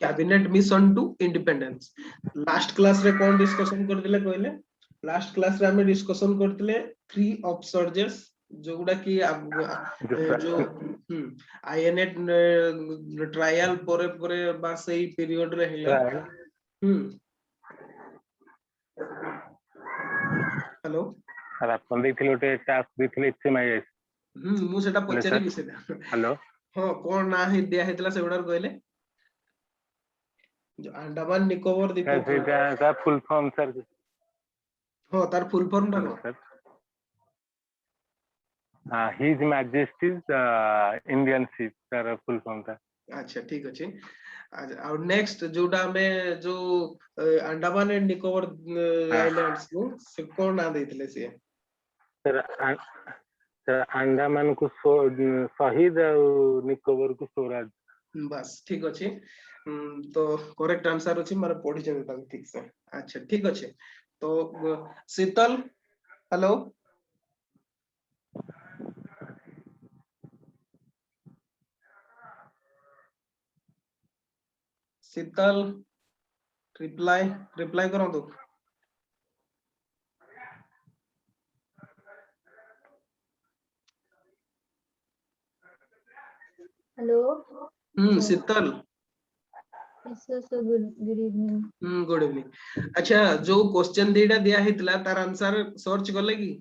Cabinet mission to independence. Last class रे कौन discussion करथिले कहले? लास्ट क्लास रे हमें डिस्कशन करथिले थ्री ऑब्सर्जेस जोगुडा की जो आईएनएट ट्रायल परे परे बा सही पीरियड रे हिला। हेलो सर अपन देखिले ओटे टास्क देखिले एचएमआईएस मु सेटा पचारि भी सेटा। हेलो हां कोन ना ही दिया हेतला से उडर कहले जो अंडमान निकोबर द्वीप सर फुल फॉर्म सर हां तार फुल फॉर्म टा sir his Majesty's Indian ship sir full form था। अच्छा ठीक अछि। और नेक्स्ट जोडा में जो अंडमान एंड निकोबर आइलैंड्स को से कोन ना देथिले से सर अंडमान को शहीद और निकोबर को स्वराज। बस ठीक अछि। तो करेक्ट आंसर अछि मारे पढी जे ताको ठीक से। अच्छा ठीक अछि। तो शीतल हेलो शीतल रिप्लाई करो तो। हेलो शीतल गुड इवनिंग। Good evening. अच्छा जो क्वेश्चन देटा दिया हितला तार आंसर सर्च करले की?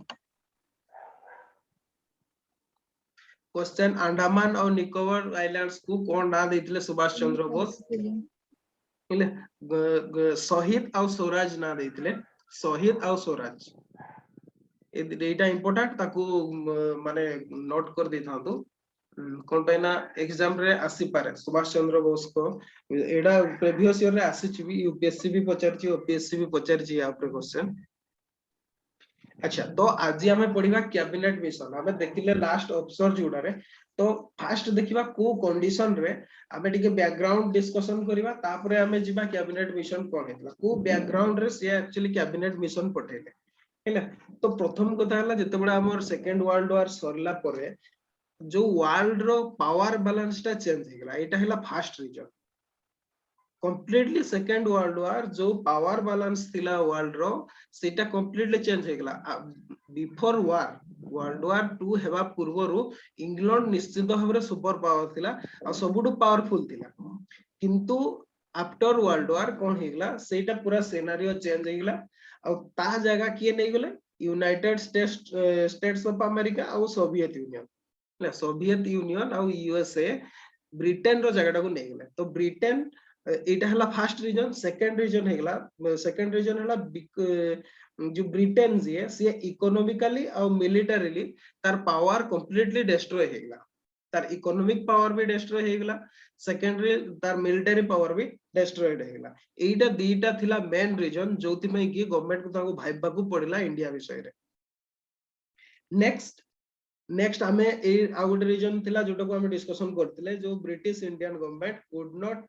क्वेश्चन अंडमान और निकोबर आइलैंड्स को कौन ना देथिले सुभाष चंद्र बोस? शहीद और स्वराज ना देथिले। शहीद और स्वराज एटा इंपोर्टेंट ताकू माने नोट कर देथांतु कोन पैना एग्जाम रे आसी पारे सुभाष चंद्र बोस को एडा प्रीवियस ईयर रे आसी छि भी यूपीएससी भी पचारछि ओपीएससी भी पचारछि या ऊपर क्वेश्चन। अच्छा तो आज हमें पढ़िबा कैबिनेट मिशन हमें देखिले लास्ट ऑप्शन जोडा रे। तो फास्ट देखिबा को कंडीशन रे हमें टिके बैकग्राउंड डिस्कशन करिबा तापरे हमें जिबा कैबिनेट मिशन कोन हेतला को बैकग्राउंड रे से एक्चुअली कैबिनेट मिशन पठेले हैला। तो प्रथम कथा हला जते बडा हमर सेकंड वर्ल्ड वार सरला परे जो वर्ल्ड रो पावर बैलेंस टा चेंज हे गला एटा हला first reason. Completely second world war जो पावर बैलेंस थिला वर्ल्ड रो सेटा कंप्लीटली चेंज हे गला। बिफोर वार वर्ल्ड वार 2 हेबा पूर्व रो इंग्लैंड निश्चित भाबरे सुपर पावर थिला आ सबुडु पावरफुल थिला। किंतु आफ्टर वर्ल्ड वार कोन हे गला सेटा पूरा सिनेरियो चेंज हे गला आ ता जगह किए नै गले यूनाइटेड स्टेट्स ऑफ अमेरिका और सोवियत यूनियन। सोवियत यूनियन और यूएसए ब्रिटेन रो जगह को नै गले। तो ब्रिटेन एटा हला फर्स्ट रीजन। सेकंड रीजन हेगला सेकंड रीजन हला जो ब्रिटेन जे से इकोनॉमिकली और मिलिटरीली तार पावर कंप्लीटली डिस्ट्रॉय हेगला। तार इकोनॉमिक पावर भी डिस्ट्रॉय हेगला सेकेंडरी तार मिलिटरी पावर भी डिस्ट्रॉयड हेगला। एटा दीटा थिला मेन रीजन जोथि में कि गवर्नमेंट को ताको भाइबा को पड़िला इंडिया विषय रे। नेक्स्ट हमें ए आउट रीजन थिला जोटा को हम डिस्कशन करथिले जो British Indian government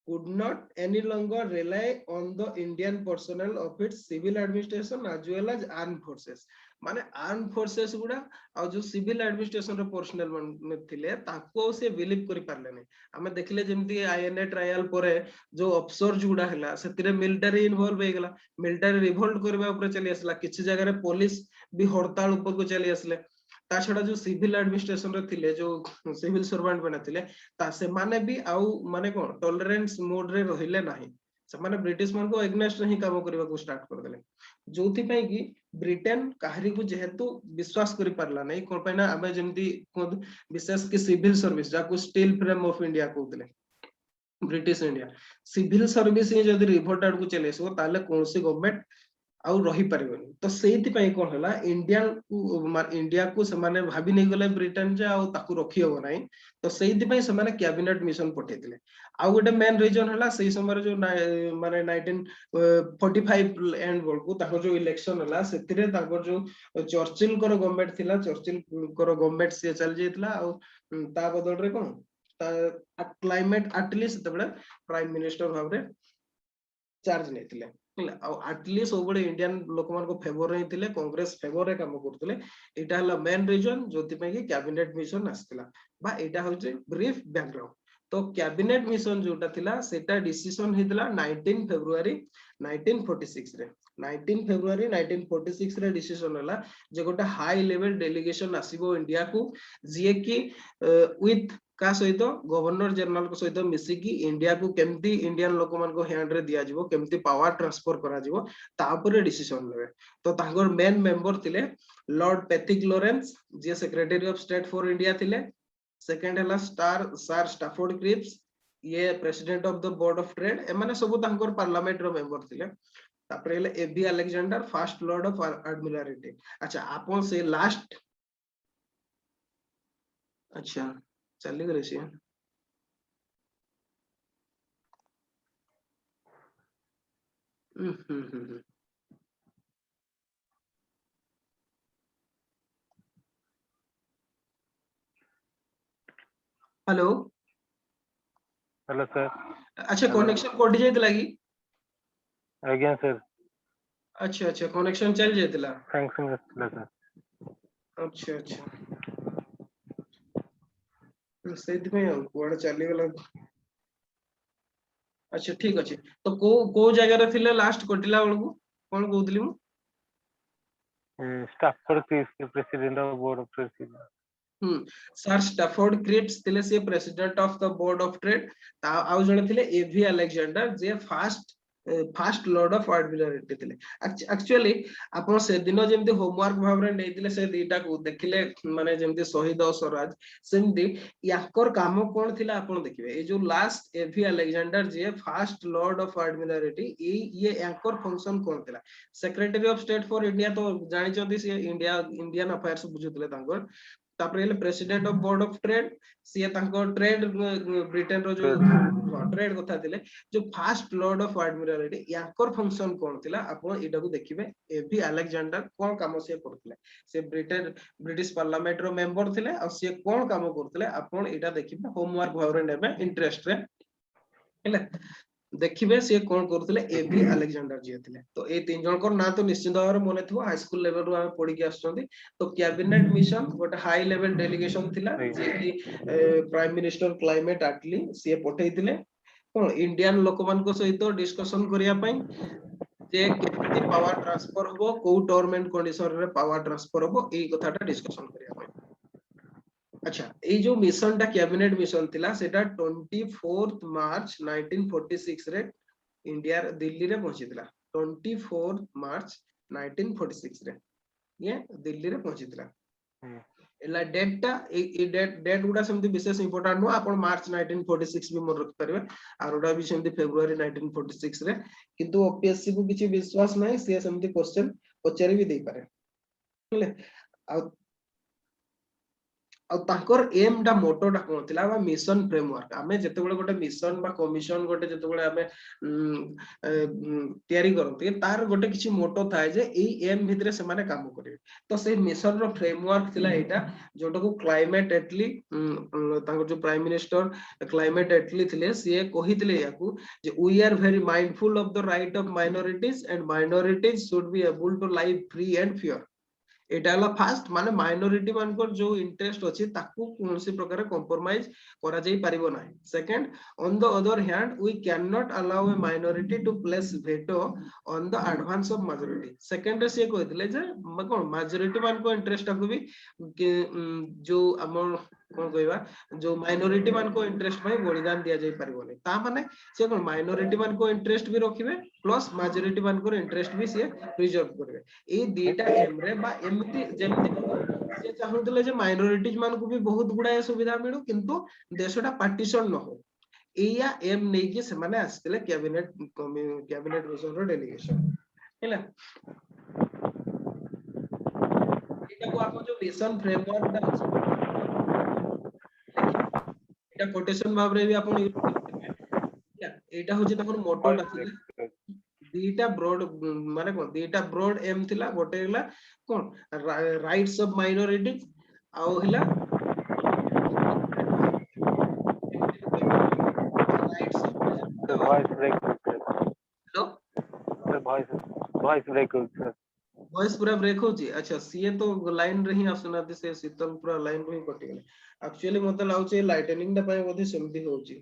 could not any longer rely on the Indian personnel of its civil administration as well as armed forces। माने armed forces गुडा और जो civil administration रो personnel मन थिले ताको से बिलीव करि पारले नै। हमें देखले जेमति आईएनए ट्रायल परे जो अफसर गुडा हला सेतिरे मिलिटरी इन्वॉल्व हे गला। मिलिटरी रिवोल्ट करबा ऊपर चली आसला किछि जगह रे पुलिस भी हड़ताल ऊपर को चली आसले। ता छडा जो सिविल एडमिनिस्ट्रेशन रे थिले जो सिविल सर्वेंट बने थिले ता से माने भी आउ माने कोन टॉलरेंस मोड रे रहिले नाही। से माने ब्रिटिश मान को एग्नेस्ट नहीं काम करबा को स्टार्ट कर देले जोथि पई कि ब्रिटेन काहरी को जेहेतु विश्वास करि पारला नै कोन पैना हमें जेमति विशेष कि सिविल सर्विस जाको स्टील फ्रेम ऑफ इंडिया कहउतले ब्रिटिश इंडिया सिविल सर्विस जदि रिवोल्ट आड को चलेसो ताले कोनसी गवर्नमेंट आउ रही परिबनी। तो सेति पई कोन हला इंडिया को से माने भाबी नै गले ब्रिटेन जे आउ ताकू रखी हो नै। तो सेति पई से माने कैबिनेट मिशन पठेतिले। आउ गोटे मेन रीजन हला सेही समय जो माने 1945 एंड वर्ल्ड को ताको जो इलेक्शन हला सेतिरे ताको जो चर्चिल कर गवर्नमेंट थिला चर्चिल कर गवर्नमेंट से चल जेतला आउ ता बदल रे कोन ता क्लाइमेट एटलीस्ट तबडे प्राइम मिनिस्टर भाबरे चार्ज नेतिले एटलीस्ट सबले इंडियन लोक मान को फेवर रे थिले कांग्रेस फेवर रे काम करथिले। एटा हला मेन रीजन जोथि पे कि कैबिनेट मिशन आस्तिला बा एटा होचे ब्रीफ बैकग्राउंड। तो कैबिनेट मिशन जोटा थिला सेटा डिसीजन हेतला 19 फेब्रुआरी 1946 रे 19 फेब्रुआरी 1946 रे डिसीजन हला जे गोटा हाई लेवल डेलीगेशन आसीबो इंडिया को जे कि विथ का सहित गवर्नर जनरल को सहित मिसिकी इंडिया को केमती इंडियन लोक मान को हैंड रे दिया जिवो केमती पावर ट्रांसफर करा जिवो ता ऊपर डिसीजन लेबे तो तांगर मेन मेंबर थिले लॉर्ड पैथिक लॉरेंस जे secretary of state for India थिले सेकंड हला सर स्टैफोर्ड क्रिप्स ये president of the board of trade ए माने सब तांकर पार्लियामेंट रो मेंबर थिले तापरे हले A V Alexander first lord of admiralty अच्छा आपन से लास्ट अच्छा चली गई सी हेलो हेलो सर अच्छा कनेक्शन कोडी जायतला की आज्ञा सर अच्छा अच्छा कनेक्शन चल जायतला फंक्शन करतला सर अच्छा अच्छा सेट में कोड चली गला अच्छा ठीक अछि तो को जगह रे थिले लास्ट कटिला बळकू कोन कहउतली मु स्टैफोर्ड क्रिप्स के president of board of trade sir Stafford Cripps थिले से president of the board of trade ता आउ जणे थिले एवी अलेक्जेंडर जे फर्स्ट लॉर्ड ऑफ एडमिरल्टी थिले एक्चुअली आपण से दिन जेमते होमवर्क भाबरे नेतिले से दीटा को देखिले माने जेमते शहीद और स्वराज सेमती याकर काम कोन थिला आपण देखिबे ए जो लास्ट एवी अलेक्जेंडर जे फर्स्ट लॉर्ड ऑफ एडमिरल्टी ये याकर फंक्शन कोन थिला secretary of state for India तो जानि चंदी से इंडियन अफेयर्स बुझुतले तांकर तापरे हले president of board of trade से तांको ट्रेड ब्रिटेन रो जो ट्रेड कथा थिले जो फर्स्ट लॉर्ड ऑफ एडमिरल्टी याकर फंक्शन कोन थिला आपण एटा को देखिबे एवी अलेक्जेंडर कोन काम से करथिले से ब्रिटिश पार्लियामेंट रो मेंबर थिले और से कोन काम करथिले आपण एटा देखिबे होमवर्क भावरे नेबे इंटरेस्ट रे हेले देखिबे से कोन करथिले एवी अलेक्जेंडर जे थिले तो ए तीन जन को ना तो निश्चित भाव मने थो हाई स्कूल लेवल रो हम पढी के आछथि तो कैबिनेट मिशन गोटे हाई लेवल डेलीगेशन थिला जे कि प्राइम मिनिस्टर क्लाइमेट एटली से पठैतिले कोन इंडियन लोक मान को सहित डिस्कशन करिया पई जे केमती पावर ट्रांसफर होबो को टर्म एंड कंडीशन रे पावर ट्रांसफर होबो एई कथाटा डिस्कशन करिया पई अच्छा ए जो मिशन टा कैबिनेट मिशन थिला सेटा 24 मार्च 1946 रे इंडिया दिल्ली रे पहुंचीतिला 24 मार्च 1946 रे ये दिल्ली रे पहुंचीतिला एला डेट टा ए डेट गुडा सेमति विशेष इंपोर्टेंट नो आपण मार्च 1946 भी मन रख परबे आरोडा भी सेमति फेब्रुआरी 1946 रे किंतु ओपीएससी को किछि विश्वास नाही से सेमति क्वेश्चन पचारि भी दे पारे ले आ ताकर एम डा मोटो डा कोन थिला बा मिशन फ्रेमवर्क आमे जते बेले गोटे मिशन बा कमिशन गोटे जते बेले आमे तयारी करते तार गोटे किछि मोटो थाए जे एई एम भितरे से माने काम करिवे तो से मिशन रो फ्रेमवर्क थिला एटा जोटा को क्लाइमेट एटली तांको जो प्राइम मिनिस्टर क्लाइमेट एटली थिले से कहितले याकू जे we are very mindful of the right of minorities and minorities should be able to live free and fair एटाला फास्ट माने माइनॉरिटी मानकर जो इंटरेस्ट अछि ताकू कोनसी प्रकार कंप्रोमाइज करा जाई परिबो नाही second on the other hand we can not allow a minority to place veto on the advance of majority second रे से कहथिले जे कोन मेजॉरिटी मान को इंटरेस्ट को भी जो हमर कोन कहबा जो माइनॉरिटी मान को इंटरेस्ट में बलिदान दिया जाई परिबो नै ता माने से कोन माइनॉरिटी मान को इंटरेस्ट भी रखिबे प्लस मेजॉरिटी मान को इंटरेस्ट भी से प्रिजर्व करबे ए दीटा एम रे बा एमति जेमति से चाहुतले जे माइनॉरिटीज मान को भी बहुत गुडा सुविधा मिलु किंतु देशटा पार्टीशन न हो एया एम नै के से माने आस्तिले कैबिनेट मिशन रो डेलीगेशन हैला एटा को आपन जो मिशन फ्रेमवर्क दा एटा कोटेशन भाव रे भी आपन यूज करते एटा होजे तखन मोटोटा थिला दीटा ब्रॉड माने कोन दीटा ब्रॉड एम थिला गोटे हिला कोन राइट्स ऑफ माइनॉरिटीज आउ हिला rights of voice break hello voice break voice पूरा ब्रेक होची अच्छा सीए तो लाइन रे ही आसुनाती से शीतल पूरा लाइन रे ही कटि गेले एक्चुअली मते लाउचे लाइटनिंग दा पय बोधे सेमती होची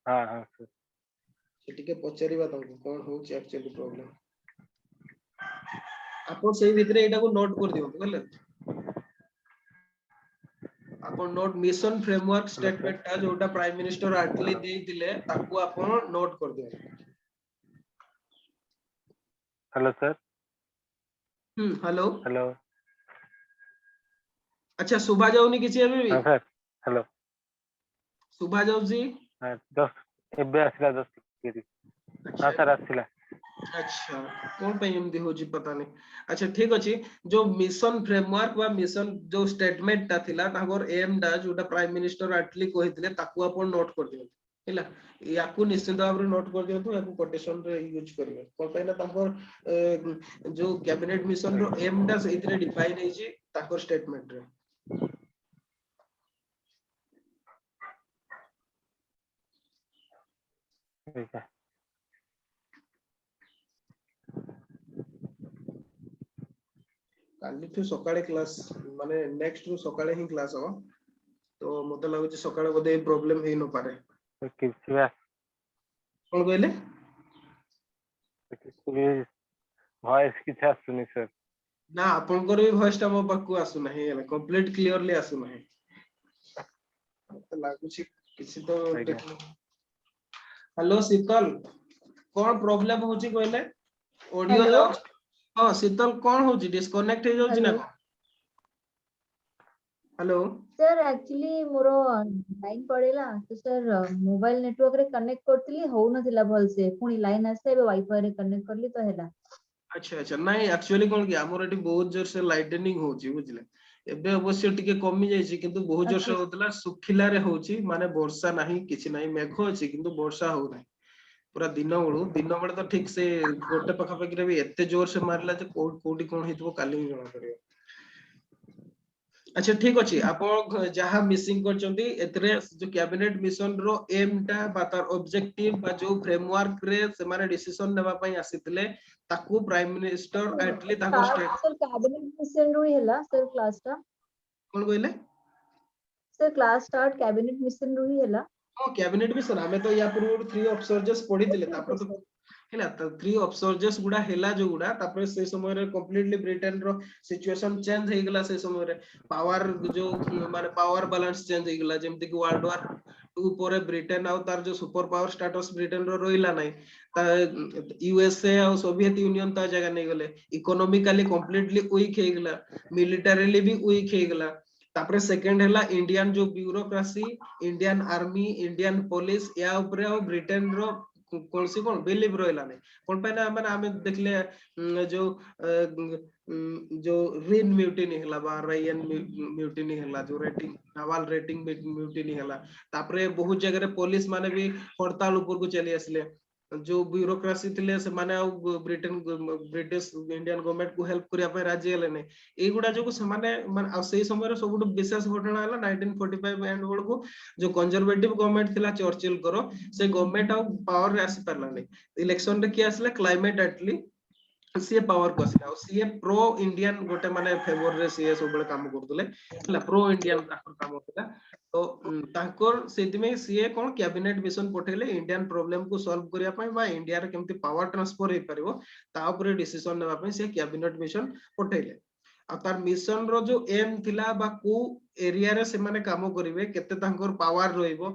हां हां सर से टिके पचारिबा तांको कोन होची एक्चुअली प्रॉब्लम आपन सेई भितरे एटा को नोट कर दियो बुझले आपन note mission framework hello sir statement ता जोटा प्राइम मिनिस्टर आटली देई दिले ताको आपन नोट कर दियो हेलो सर हेलो हेलो अच्छा सुभा जाउनी किछि अबे भी हां सर हेलो सुभा जाउ जी हां 10 एबे आसिला 10 केरी हां अच्छा सर आसिला अच्छा कौन पे एमदी होजी पता नहीं अच्छा ठीक अछि जो मिशन फ्रेमवर्क वा मिशन जो स्टेटमेंट ता थिला ताकर एम डा जोटा प्राइम मिनिस्टर आटली कहितले ताकू आपण नोट कर दियो हैला याकू निश्चित भाव रे नोट कर दियो याकू कोटेशन रे यूज करिवे कोन पे ना ताकर जो कैबिनेट मिशन रो एम डा इतरे डिफाइन है जी ताकर स्टेटमेंट रे ठीक है काली ठु सकाळे क्लास माने नेक्स्ट रु सकाळे ही क्लास हो तो मते लागुची सकाळे बदे प्रॉब्लम हे न पारे तो किसी कोन कहले वॉइस किछ आसुनी सर ना आपनकर भी वॉइस टा मो पाकू आसु नाही कंप्लीट क्लियरली आसु नाही मते लागुची किछि तो आज्ञा हेलो शीतल कोन प्रॉब्लम होची कहले ऑडियो हेलो जाउ हां शीतल कोन होची डिस्कनेक्ट हे जाउची ना hello hello sir actually more line पड़ेला तो सर मोबाइल नेटवर्क रे कनेक्ट करतली हो नथिला भल से पुनी लाइन आसे एबे वाईफाई रे कनेक्ट करली तो हेला अच्छा अच्छा नहीं एक्चुअली कोन की हमर एटी बहुत जोर से लाइटनिंग होची बुझले एबे अवश्य टिके कमी जायछि किंतु बहुत जोर से अच्छा होतला सुखिला रे होची माने वर्षा नाही किछि नाही मेघ अछि किंतु वर्षा हो नाही पूरा दिन बेले तो ठीक से गोटे पखा पखी रे भी एते जोर से मारला जे कोडी कोन हेतबो काली ही जणा करियो अच्छा ठीक अछि आपण जहा मिसिंग करचंती एतरे जो कैबिनेट मिशन रो एम टा बा तार ऑब्जेक्टिव बा जो फ्रेमवर्क रे से माने डिसीजन नेबा पई आसीतले ताकू प्राइम मिनिस्टर एटली ताको स्टेट सर कैबिनेट मिशन रु हेला सर क्लास टा कोन कहले sir class start cabinet mission रु हेला हां कैबिनेट मिशन हमें तो या पूर्व 3 ऑब्जर्वर्स पढी दिले ओके तापर ओके तो सर हैला तो 3 ऑब्जर्वर्स गुडा हैला जो गुडा तापर से समय रे कंप्लीटली ब्रिटेन रो सिचुएशन चेंज हे गेला से समय रे पावर जो माने पावर बैलेंस चेंज हे गेला जेमति कि वर्ल्ड वार 2 परे ब्रिटेन आ तार जो सुपर पावर स्टेटस ब्रिटेन रो रोइला नै ता यूएसए और सोवियत यूनियन ता जगह नै गेले इकोनॉमिकली कंप्लीटली वीक हे गेला मिलिटरीली भी वीक हे गेला तापर सेकंड हैला इंडियन जो bureaucracy Indian army Indian police या ऊपर ब्रिटेन रो कौन सी कौन बिलीव रहला नै कोन पे ना माने हमें देखले जो रिन म्यूटिनी हला बा रयन म्यूटिनी हला जो रेटिंग नावल रेटिंग म्यूटिनी हला तापरे बहुत जगह रे पुलिस माने भी हड़ताल ऊपर को चली आसले जो ब्यूरोक्रेसी थिले से माने ब्रिटेन ब्रिटिश इंडियन गवर्नमेंट को हेल्प करिया पे राजी हले नै एगुडा जो से माने आ सेही समय रे सबुट विशेष घटना हला 1945 एंड वर्ड को जो कंजर्वेटिव गवर्नमेंट थिला चर्चिल करो से गवर्नमेंट आ पावर रे आसी परला नै इलेक्शन रे किया आसला क्लाइमेट एटली सीए पावर को आसला और सीए प्रो इंडियन गोटे माने फेवर रे सीए सब बळे काम करतले हला प्रो इंडियन ताकर काम होतला तो ताकर सेति में सीए कोन कैबिनेट मिशन पठेले इंडियन प्रॉब्लम को सॉल्व करिया पय बा इंडिया रे केमति पावर ट्रांसफर हे परिबो ता ऊपर डिसीजन नेबा पय से कैबिनेट मिशन पठेले आ तार मिशन रो जो एम थिला बा को एरिया रे से माने काम करिवे केते तांकर पावर रहइबो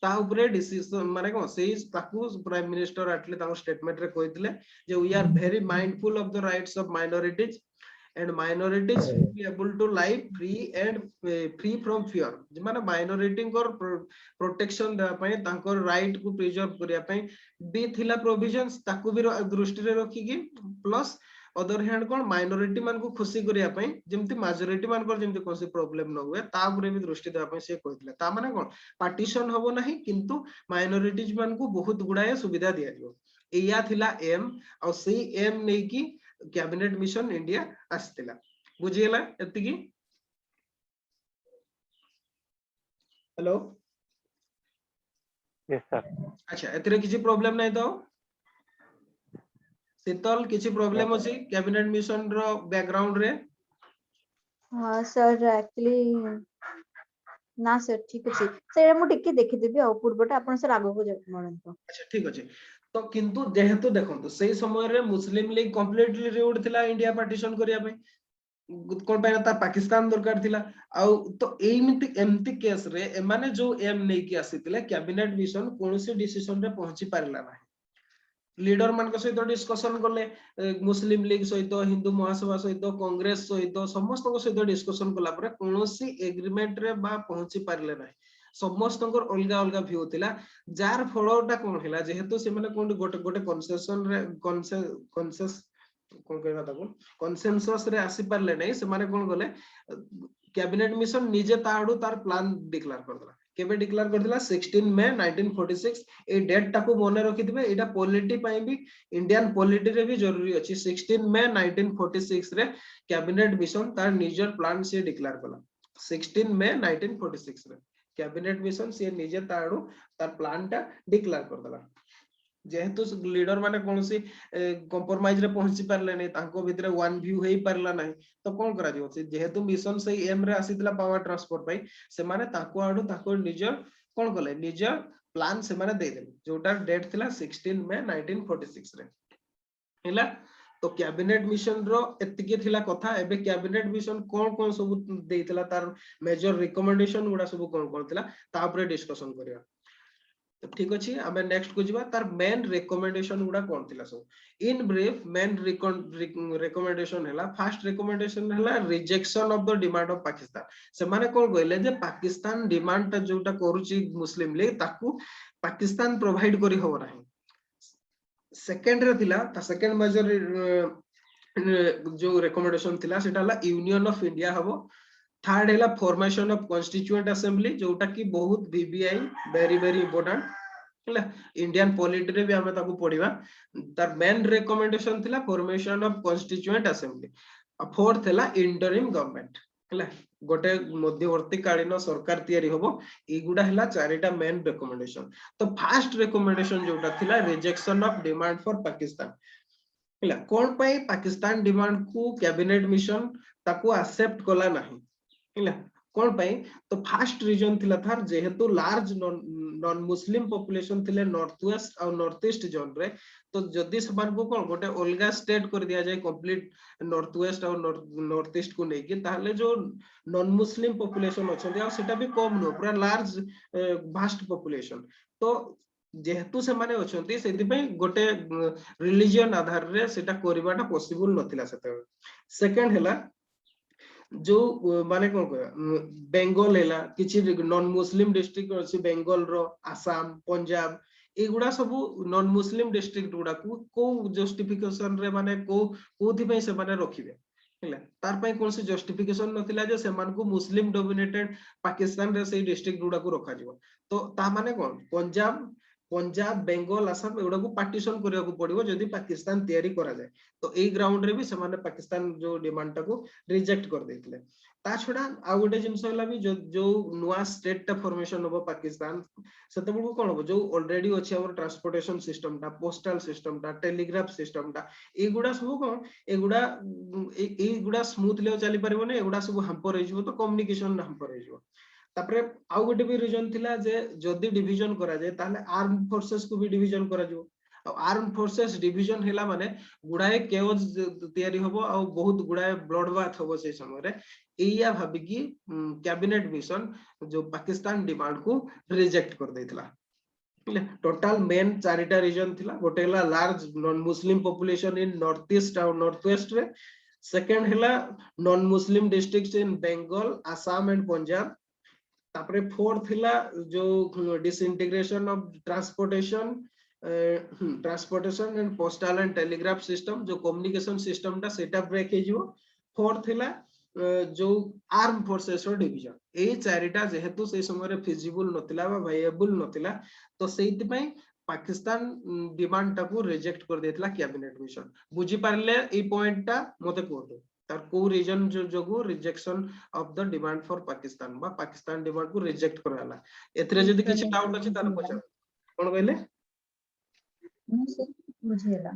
ता ऊपर डिसीजन माने कोन सेही ताकू प्राइम मिनिस्टर एटली ताको स्टेटमेंट रे कहितले जे we are very mindful of the rights of minorities and minorities should be able to live free and free from fear माने माइनॉरिटी को प्रोटेक्शन देबा पय तांकर राइट को प्रिजर्व करिया पय बी थिला प्रोविजंस ताकू भी दृष्टि रे रखी की प्लस अदर हैंड कोन माइनॉरिटी मान को खुशी करिया पय जेमति मेजॉरिटी मान को जेमति कोसी प्रॉब्लम न हुए ता ऊपर भी दृष्टि देबा पय से कहितले ता माने कोन पार्टीशन होबो नाही किंतु माइनॉरिटीज मान को बहुत गुडाए सुविधा दिया दियो एया थिला एम और सी एम नै की कैबिनेट मिशन इंडिया आस्तिला बुझियला एति की हेलो यस सर अच्छा एतरे किछि प्रॉब्लम नै तो शीतल किछि प्रॉब्लम अछि कैबिनेट मिशन रो बैकग्राउंड रे? हाँ सर एक्चुअली ना सर ठीक अछि सर मु टिके देखिदेबी आ पूर्वटा आपण सर आगो को म्हणंतो। अच्छा ठीक अछि। तो किंतु जेहेतु देखंतु सेही समय रे मुस्लिम लीग कंप्लीटली रिउड थिला इंडिया पार्टीशन करिया पे कोन पे ता पाकिस्तान दरकार थिला आउ तो एमिति एमति केस रे एमाने जो एम नै कि आसीतिले कैबिनेट मिशन कोनोसी डिसीजन रे पहुंची पारला ना लीडर मान सहित डिस्कशन कले मुस्लिम लीग सहित हिंदू महासभा सहित कांग्रेस सहित समस्त सहित डिस्कशन कला परे कोनोसी एग्रीमेंट रे बा पहुंची पारले ना समस्त अलगा अलगा व्यू थिला जार फलोटा कोन हैला जेहेतु से माने कोन गोटे गोटे कंसेशन रे कंसेस कोन कहबा ताको कंसेंसस रे आसी पारले नै से माने कोन गले कैबिनेट मिशन निजे ताडू तार प्लान डिक्लेयर करदला केबे डिक्लेयर करदिला 16 मे 1946 ए डेट टाको मने रखिदिबे एटा पॉलिटी पई भी इंडियन पॉलिटी रे भी जरूरी अछि 16 मे 1946 रे कैबिनेट मिशन तार निजर प्लान से डिक्लेयर कला 16 मे 1946 रे कैबिनेट मिशन से निजे ताडू तार प्लान टा डिक्लेयर करदला जेहेतु लीडर माने कोनसी कंप्रोमाइज रे पहुंची पारले नै तांको भितरे वन व्यू हेई पारला नै तो कोन करा दियो से जेहेतु मिशन सही एम रे आसीतला पावर ट्रांसफर पई से माने ताको आडू ताको निजर कोन कले निजर प्लान से माने दे देले जोटा डेट थिला 16 मे 1946 रे हैला तो कैबिनेट मिशन रो एतिके थिला कथा एबे कैबिनेट मिशन कोन सब देइतला तार मेजर रिकमेंडेशन गुडा सब कोन थिला ता ऊपर डिस्कशन करिया ठीक अछि हमें नेक्स्ट को जिबा तार मेन रिकमेंडेशन गुडा कोन थिला सब इन ब्रीफ मेन रिकमेंडेशन हैला फर्स्ट रिकमेंडेशन हैला rejection of the demand of Pakistan से माने कोन कहले जे पाकिस्तान डिमांड ता जोटा करूची मुस्लिम लीग ताकू पाकिस्तान प्रोवाइड करी हो नाही सेकंड रे थिला ता सेकंड मेजर जो रिकमेंडेशन थिला सेटा हला यूनियन ऑफ इंडिया हबो थर्ड हैला फॉर्मेशन ऑफ कॉन्स्टिट्यूएंट असेंबली जोटा की बहुत वीवीआई वेरी वेरी इंपोर्टेंट हैला इंडियन पॉलिटी रे भी हमें ताको पढिबा तार मेन रिकमेंडेशन थिला formation of constituent assembly fourth हैला इंटरिम गवर्नमेंट हैला गोटे मध्यवर्ती कालीन सरकार तयारी होबो एगुडा हैला चारिटा मेन रिकमेंडेशन तो फर्स्ट रिकमेंडेशन जोटा थिला rejection of demand for Pakistan हैला कोन पई पाकिस्तान डिमांड को कैबिनेट मिशन ताको एक्सेप्ट कला नाही हैला कोन पई तो फर्स्ट रीजन थिला थार जेहेतु लार्ज नॉन मुस्लिम पॉपुलेशन थिले नॉर्थ वेस्ट और नॉर्थ ईस्ट जोन रे तो जदी समान को कोन गोटे ओल्गा स्टेट कर दिया जाय कंप्लीट नॉर्थ वेस्ट और नॉर्थ ईस्ट को नेकी ताहले जो नॉन मुस्लिम पॉपुलेशन अछन आ सेटा भी कम न पूरा लार्ज वास्ट पॉपुलेशन तो जेहेतु से माने अछंती सेति पई गोटे रिलीजियन आधार रे सेटा करिबाटा पॉसिबल नथिला सेते सेकंड हैला जो माने कोन कहया बेंगल हैला किछि नॉन मुस्लिम डिस्ट्रिक्ट अछि बेंगल रो आसाम पंजाब एगुडा सब नॉन मुस्लिम डिस्ट्रिक्ट गुडा को जस्टिफिकेशन रे माने कोथि पई से माने रखिबे हैला तार पई कोन से जस्टिफिकेशन नथिला जे सेमान को मुस्लिम डोमिनेटेड पाकिस्तान रे से डिस्ट्रिक्ट गुडा को रखा जिवो तो ता माने कोन पंजाब बेंगल आसाम एगुडा को पार्टीशन करिया को पड़िबो जदी पाकिस्तान तयारी करा जाय तो ए ग्राउंड रे भी से माने पाकिस्तान जो डिमांड टा को रिजेक्ट कर देथिले ता छडा आ गोटे जिंस होला भी जो नुवा स्टेट टा फॉर्मेशन होबो पाकिस्तान सेते बडू कोन होबो जो ऑलरेडी अछि हमर ट्रांसपोर्टेशन सिस्टम टा पोस्टल सिस्टम टा टेलीग्राफ सिस्टम टा एगुडा सब कोन एगुडा स्मूथली चली परबो ने एगुडा सब हम्पर होई जिवो तो कम्युनिकेशन हम्पर होई जिवो तापरे आउ गोटे भी रीजन थिला जे जदी डिवीजन करा जाय ताले आर्म फोर्सेस को भी डिवीजन करा जिवो आर्म फोर्सेस डिवीजन हैला माने गुडाए केओस तयारी होबो आ बहुत गुडाए ब्लड बाथ होबो से समय रे एया भाबी कि कैबिनेट मिशन जो पाकिस्तान डिमांड को रिजेक्ट कर देथिला टोटल मेन चारिटा रीजन थिला गोटे हैला large non Muslim population in north east और नॉर्थ वेस्ट रे सेकंड हैला non Muslim districts in Bengal Assam and Punjab तापरे फोर्थ थिला जो disintegration of transportation and postal and telegraph system जो कम्युनिकेशन सिस्टम टा सेटा ब्रेक हे जिवो फोर्थ थिला जो आर्म फोर्सेस रो डिवीजन ए चारिटा जेहेतु से समय रे फिजिबल नथिला बा वायबल नथिला तो सेति पई पाकिस्तान डिमांड टा को रिजेक्ट कर देथिला कैबिनेट मिशन बुझी पारले ए पॉइंट टा मते कहतो तार को रीजन जो जोगु rejection of the demand for Pakistan बा पाकिस्तान डिमांड को रिजेक्ट कराला एतरे जदी किछि डाउट अछि तार पछा कोन कहले नहीं सर बुझेला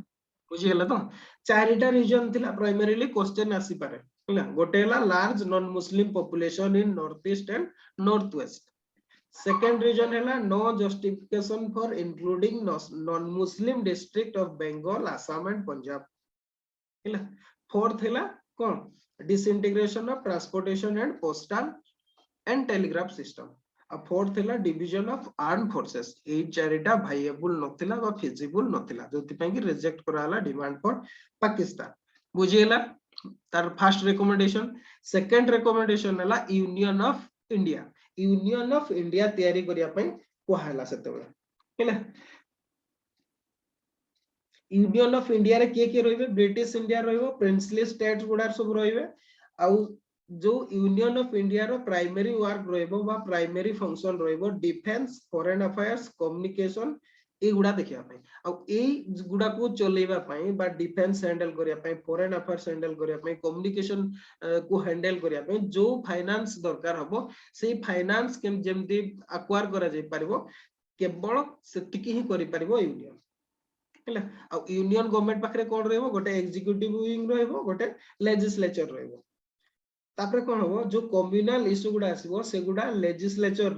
बुझी गेला तो चारिटा रीजन थिला प्राइमरीली क्वेश्चन आसी पारे हला गोटे हला large non Muslim population in north east and north west second reason हला no justification for including non Muslim district of Bengal Assam and Punjab हला फोर्थ हला कोन disintegration of transportation and postal and telegraph system आ फोर्थ हला division of arm forces ए चारिटा viable नथिला बा feasible नथिला जोति पई कि रिजेक्ट कराला डिमांड फॉर पाकिस्तान बुझिएला तार फर्स्ट रिकमेंडेशन सेकंड रिकमेंडेशन हला यूनियन ऑफ इंडिया तयारी करिया पई कोहाला सेतेबेला हेला यूनियन ऑफ इंडिया रे के रहिबे ब्रिटिश इंडिया रहिबो प्रिंसली स्टेट्स गुडा सब रहिबे आ जो यूनियन ऑफ इंडिया रो प्राइमरी वर्क रहिबो बा प्राइमरी फंक्शन रहिबो डिफेंस फॉरेन अफेयर्स कम्युनिकेशन ए गुडा देखिया पई आ ए गुडा को चलेबा पई बा डिफेंस हैंडल करिया पई फॉरेन अफेयर्स हैंडल करिया पई कम्युनिकेशन को हैंडल करिया पई जो फाइनेंस दरकार हबो से फाइनेंस के जेमति एक्वायर करा जाय परबो केवल सेतिकी ही करि परबो यूनियन हेला आ यूनियन गवर्नमेंट पाखरे कोन रहबो गोटे एग्जीक्यूटिव विंग रहबो गोटे लेजिस्लेचर रहबो तापरे कोन हबो जो कम्युनल इशू गुडा आसीबो से गुडा लेजिस्लेचर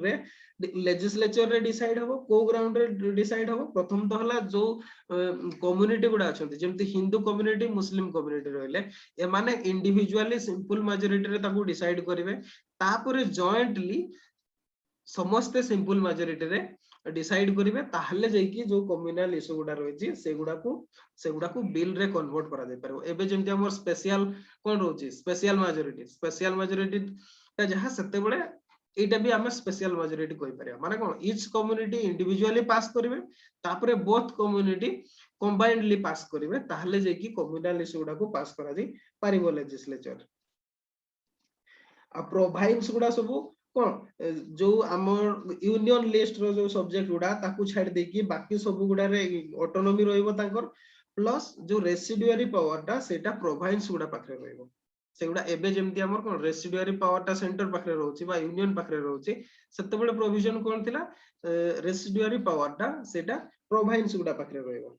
रे डिसाइड हबो को ग्राउंड रे डिसाइड हबो प्रथम तो हला जो कम्युनिटी गुडा अछंती जेमति हिंदू कम्युनिटी मुस्लिम कम्युनिटी रहले ए माने इंडिविजुअली सिंपल मेजॉरिटी रे ताकू डिसाइड करिवे तापरे जॉइंटली समस्त सिंपल मेजॉरिटी रे डिसाइड करिवे ताहले जाई कि जो कम्युनल इशू गुडा रहिछि सेगुडा को बिल रे कन्वर्ट करा जाय परबो एबे जेमति हमर स्पेशल कोन रहछि स्पेशल मेजॉरिटी ता जहा सते बळे एटा भी हमें स्पेशल मेजॉरिटी कहि परिया माने कोन ईच कम्युनिटी इंडिविजुअली पास करिवे तापरे बोथ कम्युनिटी कंबाइंडली पास करिवे ताहले जाई कि कम्युनल इशू गुडा को पास करा जाय परिबो लेजिस्लेचर आ प्रोवाइड्स गुडा सब कोन जो हमर यूनियन लिस्ट रो जो सब्जेक्ट गुडा ताकू छाड़ दे कि बाकी सब गुडा रे ऑटोनॉमी रहइबो तांकर प्लस जो रेसिडुअरी पावर टा सेटा प्रोवाइड्स गुडा पाखरे रहइबो सेगुडा एबे जेमति हमर कोन रेसिडुअरी पावर टा सेंटर पाखरे रहउची बा यूनियन पाखरे रहउची सेते बेले प्रोविजन कोन थिला रेसिडुअरी पावर टा सेटा प्रोवाइड्स गुडा पाखरे रहइबो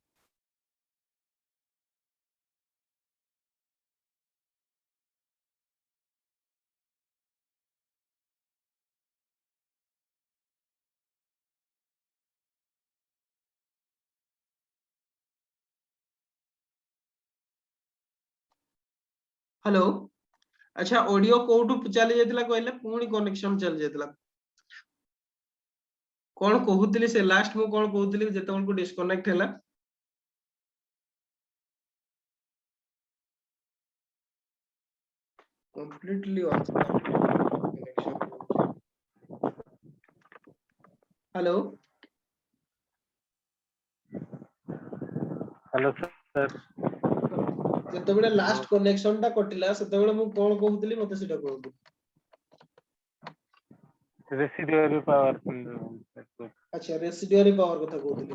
हेलो अच्छा ऑडियो कोठू चली जायतिला कहले पुणी कनेक्शन चली जायतिला कोन कहूतली से लास्ट मु कोन कहूतली जेतवन को डिस्कनेक्ट हैला completely of connection hello hello sir जेतबेले लास्ट कनेक्शन ता कटिला सेतबेले मु कोन कहूतली मते सेटा कहू रेसिडुअरी पावर अच्छा रेसिडुअरी पावर कथा कहूतली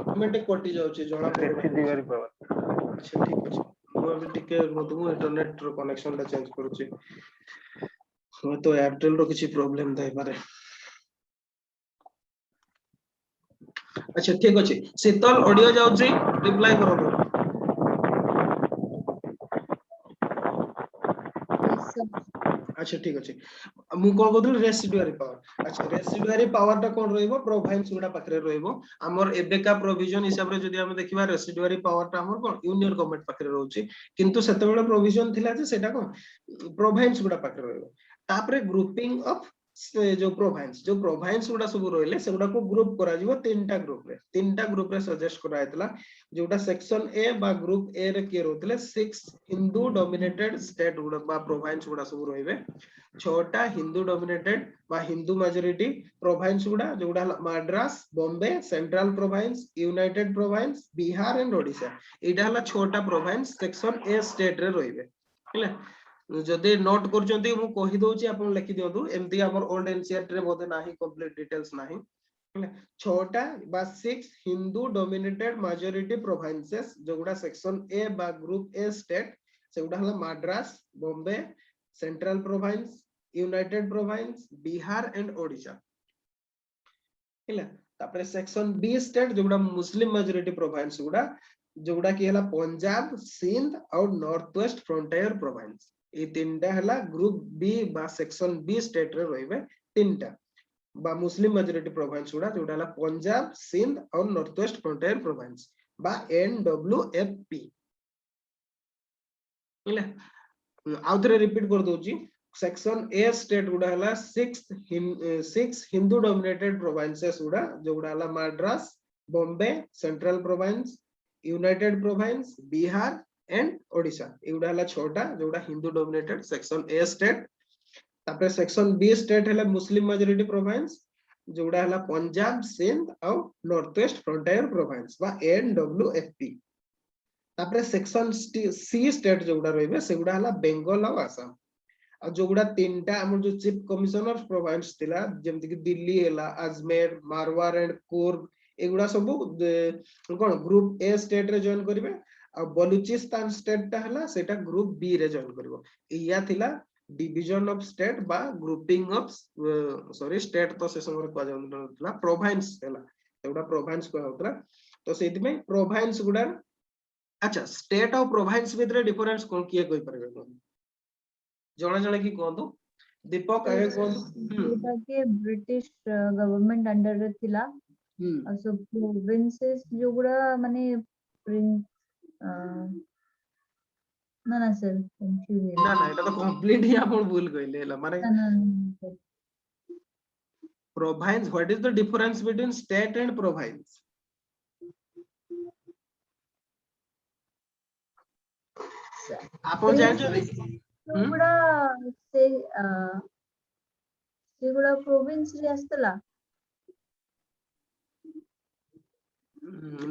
ऑटोमेटिक कटि जाउची जणा रेसिडुअरी पावर अच्छा ठीक अछि मु अबे टिके मधु इंटरनेट रो कनेक्शन ता चेंज करूची हो तो एयरटेल रो किछि प्रॉब्लम थाई पारे अच्छा ठीक अछि शीतल ऑडियो जाउची रिप्लाई करो अच्छा ठीक अछि मु कोन कहथुल रेसिडुअरी पावर अच्छा रेसिडुअरी पावर ता कोन रहइबो प्रोवाइड्स गुडा पाखरे रहइबो हमर एबेका प्रोविजन हिसाब रे जदि हम देखिबा रेसिडुअरी पावर ता हमर कोन यूनियन गवर्नमेंट पाखरे रहउची किंतु सेते बेले प्रोविजन थिला जे सेटा कोन प्रोवाइड्स गुडा पाखरे रहइबो तापरे ग्रुपिंग ऑफ जो प्रोवाइड्स गुडा सब रहले से गुडा को ग्रुप करा जिवो तीनटा ग्रुप रे सजेस्ट करा हेतला जोटा सेक्शन ए बा ग्रुप ए रे के रहतले 6 हिंदू डोमिनेटेड स्टेट गुडा बा प्रोवाइड्स गुडा सब रहिबे 6टा हिंदू डोमिनेटेड बा हिंदू मेजॉरिटी प्रोवाइड्स गुडा जोडा Madras Bombay central province united province Bihar and Odisha एटा हला 6टा प्रोविंस सेक्शन ए स्टेट रे रहिबे हला जदि नोट करचंती मु कहि दोची आपण लिखि दियंतु एमती हमर ओल्ड एनसीईआरटी रे बोधे नाही कंप्लीट डिटेल्स नाही हला 6टा बा 6 हिंदू डोमिनेटेड मेजॉरिटी प्रोविंसेस जोगुडा सेक्शन ए बा ग्रुप ए स्टेट सेगुडा हला Madras Bombay central province united province Bihar and Odisha हला तापरे सेक्शन बी स्टेट जोगुडा मुस्लिम मेजॉरिटी प्रोविंस गुडा जोगुडा की हला पंजाब सिंध और नॉर्थ वेस्ट फ्रंटियर प्रोविंस ए तीनटा हला ग्रुप बी बा सेक्शन बी स्टेट रे रहिबे तीनटा बा मुस्लिम मेजॉरिटी प्रोविंस गुडा जोडा हला पंजाब सिंध और नॉर्थ वेस्ट फ्रंटियर प्रोविंस बा एनडब्ल्यूएफपी हेला आउथरे रिपीट कर दोची सेक्शन ए स्टेट गुडा हला 6 हिंदू डोमिनेटेड प्रोविंसेस गुडा जोगुडा हला Madras Bombay central province united province Bihar and Odisha एगुडा हला छोटा जोगुडा Hindu dominated section A state तापर सेक्शन बी स्टेट हला मुस्लिम मेजॉरिटी प्रोविंस जोगुडा हला पंजाब सिंध और नॉर्थ वेस्ट फ्रंटियर प्रोविंस बा एनडब्ल्यूएफपी तापर सेक्शन सी स्टेट जोगुडा रहिबे सेगुडा हला बेंगल और आसाम आ जोगुडा तीनटा हमर जो चीफ कमिश्नर प्रोविंस थिला जेमति कि दिल्ली हला अजमेर मारवाड़ एंड कोर्ग एगुडा सब कोन ग्रुप ए स्टेट रे जॉइन करिवे आ बलूचिस्तान स्टेट ता हला सेटा ग्रुप बी रे जॉइन करबो इया थिला डिवीजन ऑफ स्टेट बा ग्रुपिंग ऑफ सॉरी स्टेट तो से समर को जाउतला प्रोविंस हला एगुडा प्रोविंस को होतला तो सेति में प्रोविंस गुडा अच्छा स्टेट और प्रोविंस भितर डिफरेंस कोन किए कोइ परबे जणे जणे की कहतो दीपक आगे कहतो जोटा के ब्रिटिश गवर्नमेंट अंडर रे थिला सो प्रोविंसेस जोगुडा माने ना ना सर कंफ्यूज ना ना এটা তো কমপ্লিট হি আপন ভুল কইলে হলা মানে ना province what is the difference between state and province আপন জানছো जोगुडा से सेगुडा प्रोविंस रे आस्तला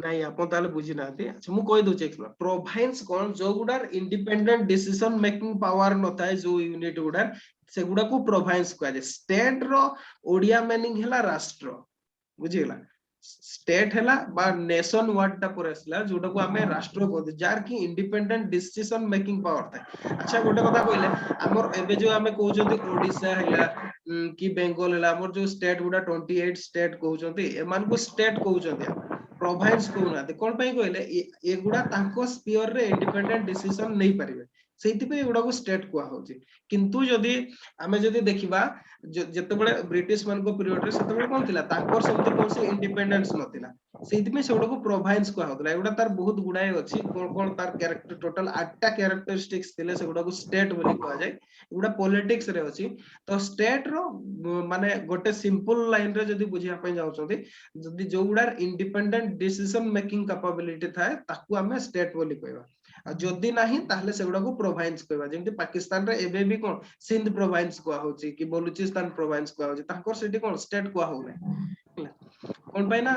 नहीं आपण ताले बुझी नाती अच्छा मु कहि दोचे प्रोविंस कोन जो गुडार इंडिपेंडेंट डिसीजन मेकिंग पावर नथाय जो यूनिट गुडार सेगुडा को प्रोविंस कहले स्टेट रो ओडिया मीनिंग हला राष्ट्र बुझिला स्टेट हला बा नेशन वर्ड टा पर असला जोटा को हमें राष्ट्र कहते जार की इंडिपेंडेंट डिसीजन मेकिंग पावर था अच्छा गोटे कथा कहले हमर एबे जो हमें कहउजंती ओडिसा हला कि बेंगल हला हमर जो स्टेट गुडा 28 स्टेट कहउजंती एमान को स्टेट कहउजंती प्रोविंस कहउना कोन पई कहले एगुडा तांको स्फीयर रे इंडिपेंडेंट डिसीजन नै परिबे सेति पे एगुडा को स्टेट कुआ होची किंतु जदी हमें जदी देखिबा जते बळे ब्रिटिश मान को पीरियड रे सेते बळे कोन थिला तांकोर समति कोन से इंडिपेंडेंस नथिला सेति में सेगुडा को प्रोविंस कुआ होतला एगुडा तार बहुत गुडाय अछि कोन कोन तार कैरेक्टर टोटल 8टा कैरेक्टरिस्टिक्स थिले सेगुडा को स्टेट बोली कहआ जाय एगुडा पॉलिटिक्स रे अछि तो स्टेट रो माने गोटे सिंपल लाइन रे जदी बुझिया पय जाउछथि जदी जोगुडार इंडिपेंडेंट डिसीजन मेकिंग कैपेबिलिटी थाए ताकू हमें स्टेट बोली कहबा जदि नाही ताहले सेगुडा को प्रोविंस कहबा जेंति पाकिस्तान रे एबे भी कोन सिंध प्रोविंस कुआ होची कि बलूचिस्तान प्रोविंस कुआ होची तांकर सेठी कोन स्टेट कुआ होने कोन पाइना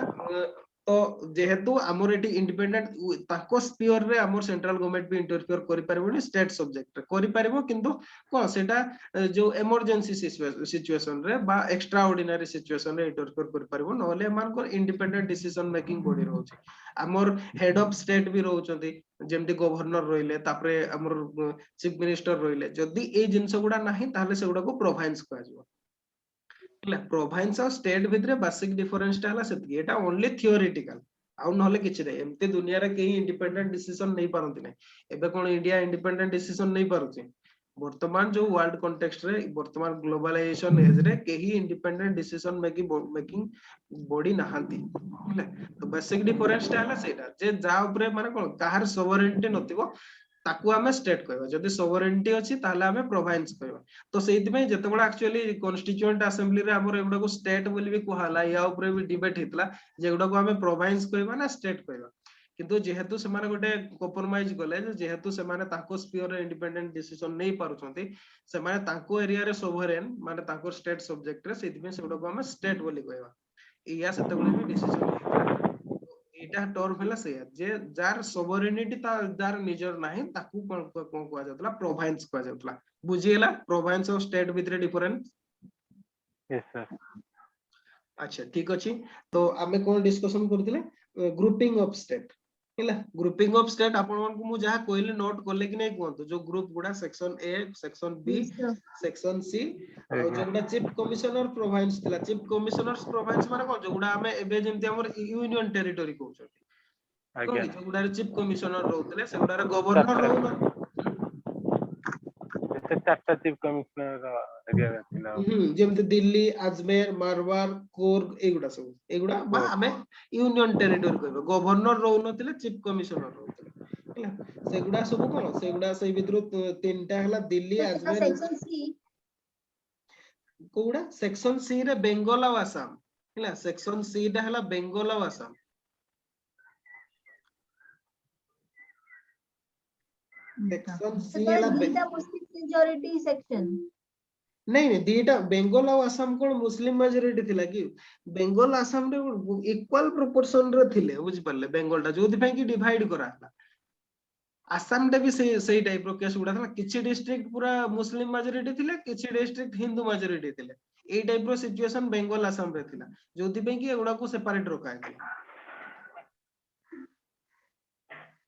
तो जेहेतु हमर एटी इंडिपेंडेंट ताको स्फीयर रे हमर सेंट्रल गवर्नमेंट भी इंटरफियर करि परबोनी स्टेट सब्जेक्ट रे करि परबो किंतु कोन सेटा जो इमरजेंसी सिचुएशन रे बा एक्स्ट्रा ऑर्डिनरी सिचुएशन रे इंटरफियर करि परबो नले मान को इंडिपेंडेंट डिसीजन मेकिंग बॉडी रहउची हमर हेड ऑफ स्टेट भी रहउचंती जेमति गवर्नर रहिले तापरे हमर चीफ मिनिस्टर रहिले जदी ए जिंस गुडा नाही ताहले सेगुडा को प्रोविंस कहआ जबो प्रोविंस और स्टेट भितरे बेसिक डिफरेंस टा हला सेति एटा ओनली थियोरेटिकल आउ नहले किछि नै एमते दुनिया रे केही इंडिपेंडेंट डिसीजन नै पारंती नै एबे कोन इंडिया इंडिपेंडेंट डिसीजन नै पारुची वर्तमान जो वर्ल्ड कॉन्टेक्स्ट रे वर्तमान ग्लोबलाइजेशन एज रे केही इंडिपेंडेंट डिसीजन मेकिंग बॉडी नहांती तो बेसिक डिफरेंस टा हला सेटा जे जा ऊपर माने कोन काहर सोवरेनिटी नथिबो ताकू हमें स्टेट कहबा जदी सोवरेनिटी अछि ताहले हमें प्रोविंस कहबा तो सेति में जते बडा एक्चुअली कॉन्स्टिट्यूएंट असेंबली रे हमर एगुडा को स्टेट बोली भी कहला या ऊपर भी डिबेट हितला जे एगुडा को हमें प्रोविंस कहबा ना स्टेट कहबा किंतु जेहेतु से माने गोटे कॉम्प्रोमाइज गले जेहेतु से माने ताको स्फीयर रे इंडिपेंडेंट डिसीजन नै पारुछंती से माने ताको एरिया रे सोवरेन माने ताको स्टेट सब्जेक्ट रे सेति में सेगुडा को हमें स्टेट बोली कहबा इया सेते बोली भी डिसीजन एटा टर्म हला से जे जार सोवरेनिटी ता जार निजर नाही ताकू कोन कोन जातला प्रोविंस को जातला बुझिएला प्रोविंस और स्टेट भितरे डिफरेंस यस सर अच्छा ठीक अछि तो हमें कोन डिस्कशन करथिले ग्रुपिंग ऑफ स्टेट हला ग्रुपिंग ऑफ स्टेट आपण मन को मु जहा कोइले नोट करले कि नै कोन जो ग्रुप गुडा section A section B section C जो गुडा चीफ कमिश्नर प्रोविंस थिला चीफ कमिश्नर प्रोविंस माने कोन जो गुडा हमें एबे जेमति हमर यूनियन टेरिटरी कहउछथि ଆଜ୍ଞା ଯୋଉଗୁଡାରେ ଚିଫ କମିଶନର ରହୁଥିଲେ ସେଗୁଡାରେ ଗଭର୍ଣ୍ଣର ରହୁନ ସେ ଚାରଟା ଚିଫ କମିଶନର ଏରିଆ ଥିଲା ଯେମିତି ଦିଲ୍ଲୀ, ଆଜମେର, ମାରୱାର, କୁର୍ଗ ଏଗୁଡା ସବୁ ଏଗୁଡା ବା ଆମେ ୟୁନିୟନ ଟେରିଟୋରି କହିବା। ଗଭର୍ଣ୍ଣର ରହୁନଥିଲେ, ଚିଫ କମିଶନର ରହୁଥିଲେ ହେଲା। ସେଗୁଡା ସବୁ କଣ, ସେଗୁଡା ସେଇ ଭିତରୁ ତିନିଟା ହେଲା ଦିଲ୍ଲୀ, ଆଜମେର। ସେକ୍ସନ ସି କୋଉଗୁଡା? ସେକ୍ସନ ସି ରେ ବେଙ୍ଗଲ ଆଉ ଆସାମ ହେଲା। ସେକ୍ସନ ସି ଟା ହେଲା ବେଙ୍ଗଲ ଆଉ ଆସାମ। ସେକ୍ସନ ସି ହେଲା ଦୁଇଟା ମୁସଲିମ majority section ନାଇଁ ଦିଟା ବେଙ୍ଗଲ ଆଉ ଆସାମ କଣ ମୁସଲିମ ମେଜରିଟି ଥିଲା କି? ବେଙ୍ଗଲ ଆସାମ ରେ ଇକ୍ୱାଲ ପ୍ରୋପୋର୍ସନ ରେ ଥିଲେ, ବୁଝିପାରିଲେ? ବେଙ୍ଗଲ ଟା ଯୋଉଥିପାଇଁ କି ଡିଭାଇଡ କରାହେଲା। ଆସାମ ଟା ବି ସେଇ ଟାଇପ ର କେସ୍ ଗୁଡା ଥିଲା। କିଛି ଡିଷ୍ଟ୍ରିକ୍ଟ ପୁରା ମୁସଲିମ ମେଜରିଟି ଥିଲେ, କିଛି ଡିଷ୍ଟ୍ରିକ୍ଟ ହିନ୍ଦୁ ମେଜରିଟି ଥିଲେ। ଏଇ ଟାଇପ ର ସିଚୁଏସନ ବେଙ୍ଗଲ ଆସାମ ରେ ଥିଲା, ଯୋଉଥିପାଇଁ କି ଏଗୁଡାକୁ ସେପାରେଟ ରଖା ହେଇଥିଲା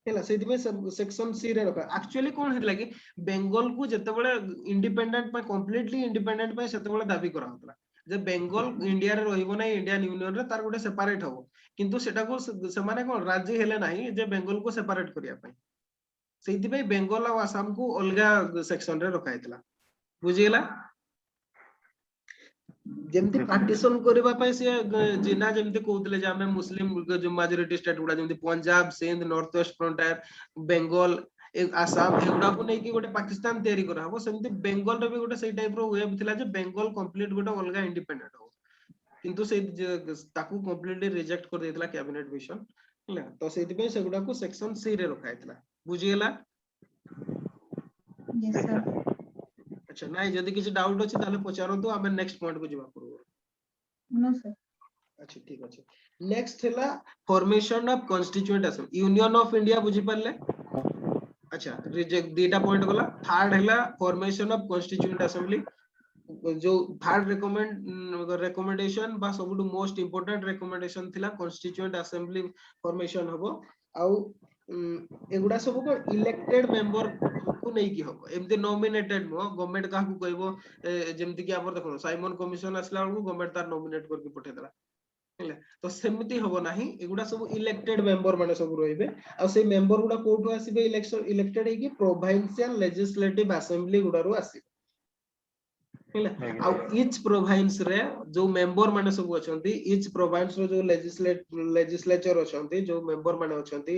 ହେଲା। ସେଇଥିପାଇଁ ସେକ୍ସନ ସି ରେ ରଖା। ଆକ୍ଚୁଆଲି କଣ ହେଇଥିଲା କି ବେଙ୍ଗଲ କୁ ଯେତେବେଳେ ଇଣ୍ଡିପେଣ୍ଡେଣ୍ଟ ପାଇଁ କମ୍ପ୍ଲିଟଲି ଇଣ୍ଡିପେଣ୍ଡେଣ୍ଟ ପାଇଁ ସେତେବେଳେ ଦାବି କରାହଉଥିଲା ଯେ ବେଙ୍ଗଲ ଇଣ୍ଡିଆରେ ରହିବ ନାହିଁ, ଇଣ୍ଡିଆନ ୟୁନିୟନରେ ତାର ଗୋଟେ ସେପାରେଟ ହବ। କିନ୍ତୁ ସେଟାକୁ ସେମାନେ କଣ ରାଜି ହେଲେ ନାହିଁ ଯେ ବେଙ୍ଗଲକୁ ସେପାରେଟ କରିବା ପାଇଁ। ସେଇଥିପାଇଁ ବେଙ୍ଗଲ ଆଉ ଆସାମକୁ ଅଲଗା ସେକ୍ସନ ରେ ରଖା ହେଇଥିଲା, ବୁଝିଗଲା? ଯେମିତି ପାର୍ଟିସନ କରିବା ପାଇଁ ସେ ଜିନା ଯେମିତି କହୁଥିଲେ ଯେ ଆମେ ମୁସଲିମ majority state ଗୁଡା ଯେମିତି ପଞ୍ଜାବ, ସିନ୍ଧ, ନର୍ଥ ୱେଷ୍ଟ ଫ୍ରଣ୍ଟାୟାର, ବେଙ୍ଗଲ, ଆସାମ ଏଗୁଡାକୁ ନେଇକି ଗୋଟେ ପାକିସ୍ତାନ ତିଆରି କରାହବ। ସେମିତି ବେଙ୍ଗଲରେ ବି ଗୋଟେ ସେଇ ଟାଇପ ର ୱେଭ ଥିଲା ଯେ ବେଙ୍ଗଲ କମ୍ପ୍ଲିଟ ଗୋଟେ ଅଲଗା ଇଣ୍ଡିପେଣ୍ଡେଣ୍ଟ ହବ। କିନ୍ତୁ ସେଇ ତାକୁ କମ୍ପ୍ଲିଟଲି ରିଜେକ୍ଟ କରିଦେଇଥିଲା କ୍ୟାବିନେଟ ମିଶନ ହେଲା। ତ ସେଇଥିପାଇଁ ସେଗୁଡାକୁ ସେକ୍ସନ ସି ରେ ରଖା ହେଇଥିଲା, ବୁଝିଗଲା? yes sir ଆଚ୍ଛା, ନାଇଁ ଯଦି କିଛି ଡାଉଟ ଅଛି ତାହେଲେ ପଚାରନ୍ତୁ, ଆମେ ନେକ୍ସଟ ପଏଣ୍ଟ କୁ ଯିବା ପୂର୍ବରୁ। no sir अच्छा ठीक अच्छे। नेक्स्ट है formation of constituent assembly union of India, बुझी पारले? अच्छा रिजेक्ट दीटा पॉइंट गला। थर्ड है फॉर्मेशन ऑफ कॉन्स्टिट्यूएंट असेंबली, जो थर्ड रेकमेंडेशन बा सबुटु मोस्ट इंपोर्टेंट रेकमेंडेशन थिला कॉन्स्टिट्यूएंट असेंबली फॉर्मेशन हबो। आउ एगुडा सब को इलेक्टेड मेंबर को नहीं की हबो, एमती नॉमिनेटेड नो गवर्नमेंट का को कहबो जेमति कि आपर देखो साइमन कमिशन आसला को गवर्नमेंट तार नॉमिनेट करके पठे देला हेले। तो सेमती हबो नाही, एगुडा सब इलेक्टेड मेंबर माने सब रहिबे। आ से मेंबर गुडा कोठो आसीबे इलेक्शन इलेक्टेड है कि प्रोविंशियल लेजिस्लेटिव असेंबली गुडा रो आसी इच प्रोविंस रे जो मेंबर माने सब अछंती, इच प्रोविंस रो जो लेजिस्लेचर अछंती, जो मेंबर माने अछंती,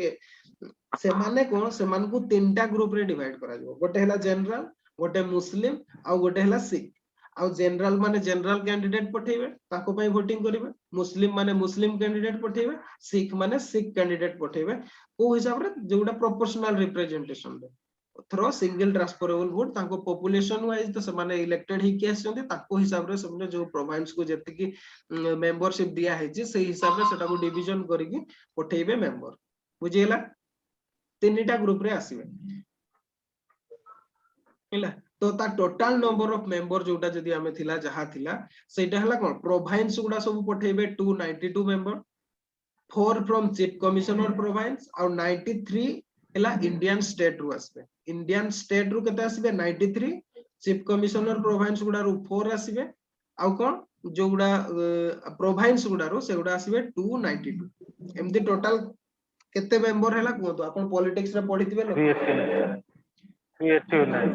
से माने कोन से मान को तीनटा ग्रुप रे डिवाइड करा जबो। गोटे हला जनरल, गोटे मुस्लिम आ गोटे हला सिख। आ जनरल माने जनरल कैंडिडेट पठेबे, ताको पई वोटिंग करिवे। मुस्लिम माने मुस्लिम कैंडिडेट पठेबे, सिख माने सिख कैंडिडेट पठेबे। को हिसाब रे जोडा प्रोपोर्शनल रिप्रेजेंटेशन रे थ्रो सिंगल ट्रांसफरेबल वोट ताको पॉपुलेशन वाइज तो से माने इलेक्टेड ही के आछंती, ताको हिसाब रे सबने जो प्रोविंस को जति की मेंबरशिप दिया है जे सही हिसाब रे सेटा को डिवीजन करिकि पठेबे मेंबर, बुझियला? तीनटा ग्रुप रे आसीबे हैला। तो ता टोटल नंबर ऑफ मेंबर जोटा जदी हमें थिला जहा थिला सेटा हला कोन प्रोविंस गुडा सब पठेबे 292 member, 4 from chief commissioner province और 93 हला इंडियन स्टेट रु आसीबे। इंडियन स्टेट रु केते आसीबे 93, चीफ कमिश्नर प्रोविंस गुडा रु 4 आसीबे, आ कोन जो गुडा प्रोविंस गुडा रु से गुडा आसीबे 292। एमदी टोटल केते मेंबर हला कोतो आपण पॉलिटिक्स रे पढिथिबे लो 389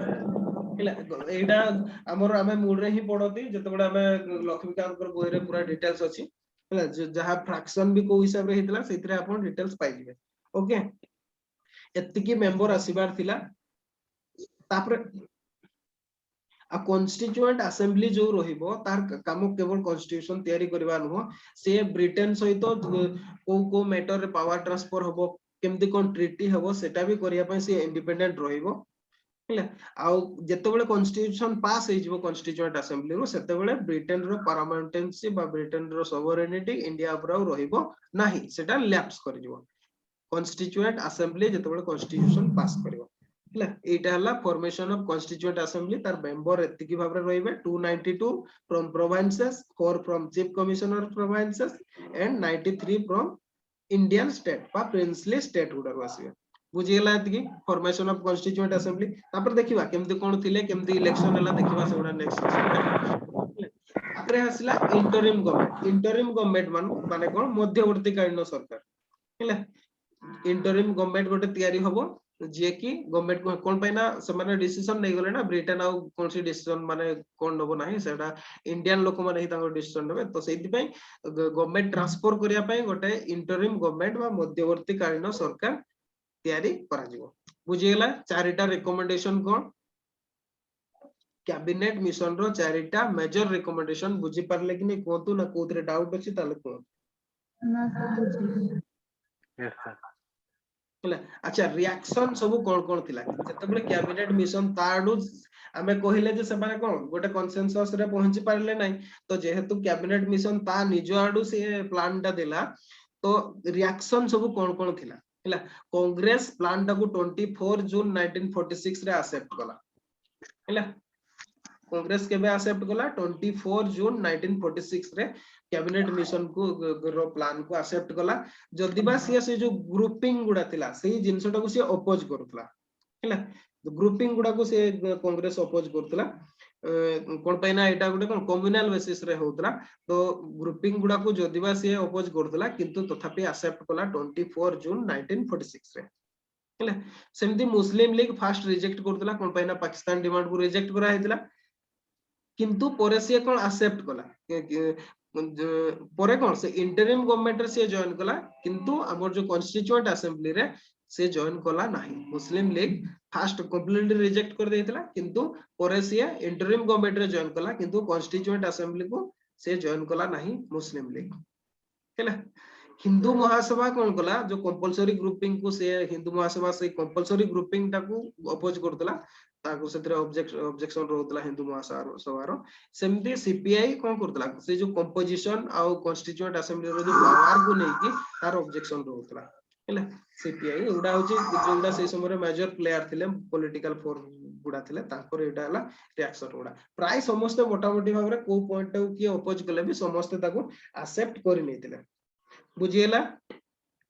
हैला। एटा हमर हमें मूड रे ही पढती जते बडा हमें लक्ष्मीकांत कर बोई रे पूरा डिटेल्स अछि हैला। जहा फ्रैक्शन भी को हिसाब रे हितला सेतिरे आपण डिटेल्स पाइ दिबे। ओके, एतिकी मेंबर आसीबार थिला। तापर आ कॉन्स्टिट्यूएंट असेंबली जो रहिबो तार काम केवल कॉन्स्टिट्यूशन तयारी करबा नुहो, से ब्रिटेन सहित को मैटर रे पावर ट्रांसफर हबो, केमती कोन ट्रीटी हबो सेटा भी करिया पय से इंडिपेंडेंट रहिबो हैला। आ जते बेले कॉन्स्टिट्यूशन पास हे जिवो कॉन्स्टिट्यूएंट असेंबली रो सेते बेले ब्रिटेन रो पार्लियामेंटेंसी बा ब्रिटेन रो सोवरेनिटी इंडिया पर रहिबो नाही, सेटा लैप्स कर जिवो। कॉन्स्टिट्यूएंट असेंबली जते बेले कॉन्स्टिट्यूशन पास करिवो हैला। एटा हला फॉर्मेशन ऑफ कॉन्स्टिट्यूएंट असेंबली। तार मेंबर एतिकी भाबरे रहिबे 292 from provinces, 4 from chief commissioner provinces and 93 from Indian state बा प्रिंसली स्टेट गुडा रो आसीबे, बुझियला? एतिकी फॉर्मेशन ऑफ कॉन्स्टिट्यूएंट असेंबली। तापर देखिबा केमती कोन थिले, केमती इलेक्शन हला देखिबा सेउडा नेक्स्ट। तापरे हसला इंटरिम गवर्नमेंट। इंटरिम गवर्नमेंट माने कोन मध्यवर्ती कालीन सरकार हैला। इंटरिम गवर्नमेंट गोटे तैयारी हबो जे कि गवर्नमेंट कोन पैना से माने डिसीजन नै गले ना ब्रिटेन आ कोन सी डिसीजन माने कोन नबो नाही सेटा इंडियन लोक माने ही ताको डिसीजन नेबे तो सेति पई गवर्नमेंट ट्रांसफर करिया पई गोटे इंटरिम गवर्नमेंट बा मध्यवर्ती कालीन सरकार तैयारी करा जिवो बुझियला चारिटा रिकमेंडेशन कोन कैबिनेट मिशन रो चारिटा मेजर रिकमेंडेशन बुझी परले कि नै कोतु ना कोतरे डाउट अछि ताले को ना सर बुझी यस सर ହେଲା ଆଚ୍ଛା ରିଆକ୍ସନ ସବୁ କଣ କଣ ଥିଲା ଯେତେବେଳେ କ୍ୟାବିନେଟ ମିଶନ ତାଡୁ ଆମେ କହିଲେ ଯେ ସେମାନେ କଣ ଗୋଟେ କନସେନସସ ରେ ପହଞ୍ଚି ପାରିଲେ ନାହିଁ ତ ଯେହେତୁ କ୍ୟାବିନେଟ ମିଶନ ତା ନିଜ ଆଡୁ ସେ ପ୍ଲାନ ଟା ଦେଲା ତ ରିଆକ୍ସନ ସବୁ କଣ କଣ ଥିଲା ହେଲା କଂଗ୍ରେସ ପ୍ଲାନ ଟାକୁ 24 ଜୁନ 1946 ରେ ଆକ୍ସେପ୍ଟ କଲା ହେଲା कांग्रेस केबे एक्सेप्ट कला 24 जून 1946 रे कैबिनेट मिशन को रो प्लान को एक्सेप्ट कला जदिबा से जो ग्रुपिंग गुडा थिला सेही जिंसटा को से अपोज करथला हैला ग्रुपिंग गुडा को से कांग्रेस अपोज करथला कोन पैना एटा गुडे कोन कम्युनल बेसिस रे होतला तो ग्रुपिंग गुडा को जदिबा से अपोज करथला किंतु तथापि एक्सेप्ट कला 24 जून 1946 रे हैला सेमती मुस्लिम लीग फास्ट रिजेक्ट करथला कोन पैना पाकिस्तान डिमांड को रिजेक्ट करा हेतला किंतु परे से कोन एक्सेप्ट कला परे कोन से इंटरिम गवर्नमेंट रे से जॉइन कला किंतु हमर जो कॉन्स्टिट्यूएंट असेंबली रे से जॉइन कला नाही मुस्लिम लीग फास्ट कंप्लीटली रिजेक्ट कर देथिला किंतु परे से इंटरिम गवर्नमेंट रे जॉइन कला किंतु कॉन्स्टिट्यूएंट असेंबली को से जॉइन कला नाही मुस्लिम लीग हैला हिंदू महासभा कोन कला जो कंपलसरी ग्रुपिंग को से हिंदू महासभा से कंपलसरी ग्रुपिंग टाको अपोज करतला ताको सेतरे ऑब्जेक्शन रहतला हिंदू महासभा रो सेमती सीपीआई कोन करतला से जो कंपोजिशन आ कॉन्स्टिट्यूएंट असेंबली रो जो पावर को नै कि तार ऑब्जेक्शन रहतला हैला सीपीआई उडा होची जोडा से समय मेजर प्लेयर थिले पॉलिटिकल फोर्स गुडा थिले ताकर एटा हला रिएक्शन गुडा प्राय समस्त मोटा मोटी भाबरे को पॉइंट टाउ कि अपोज कले भी समस्त ताको एक्सेप्ट करि नैतिले बुझियला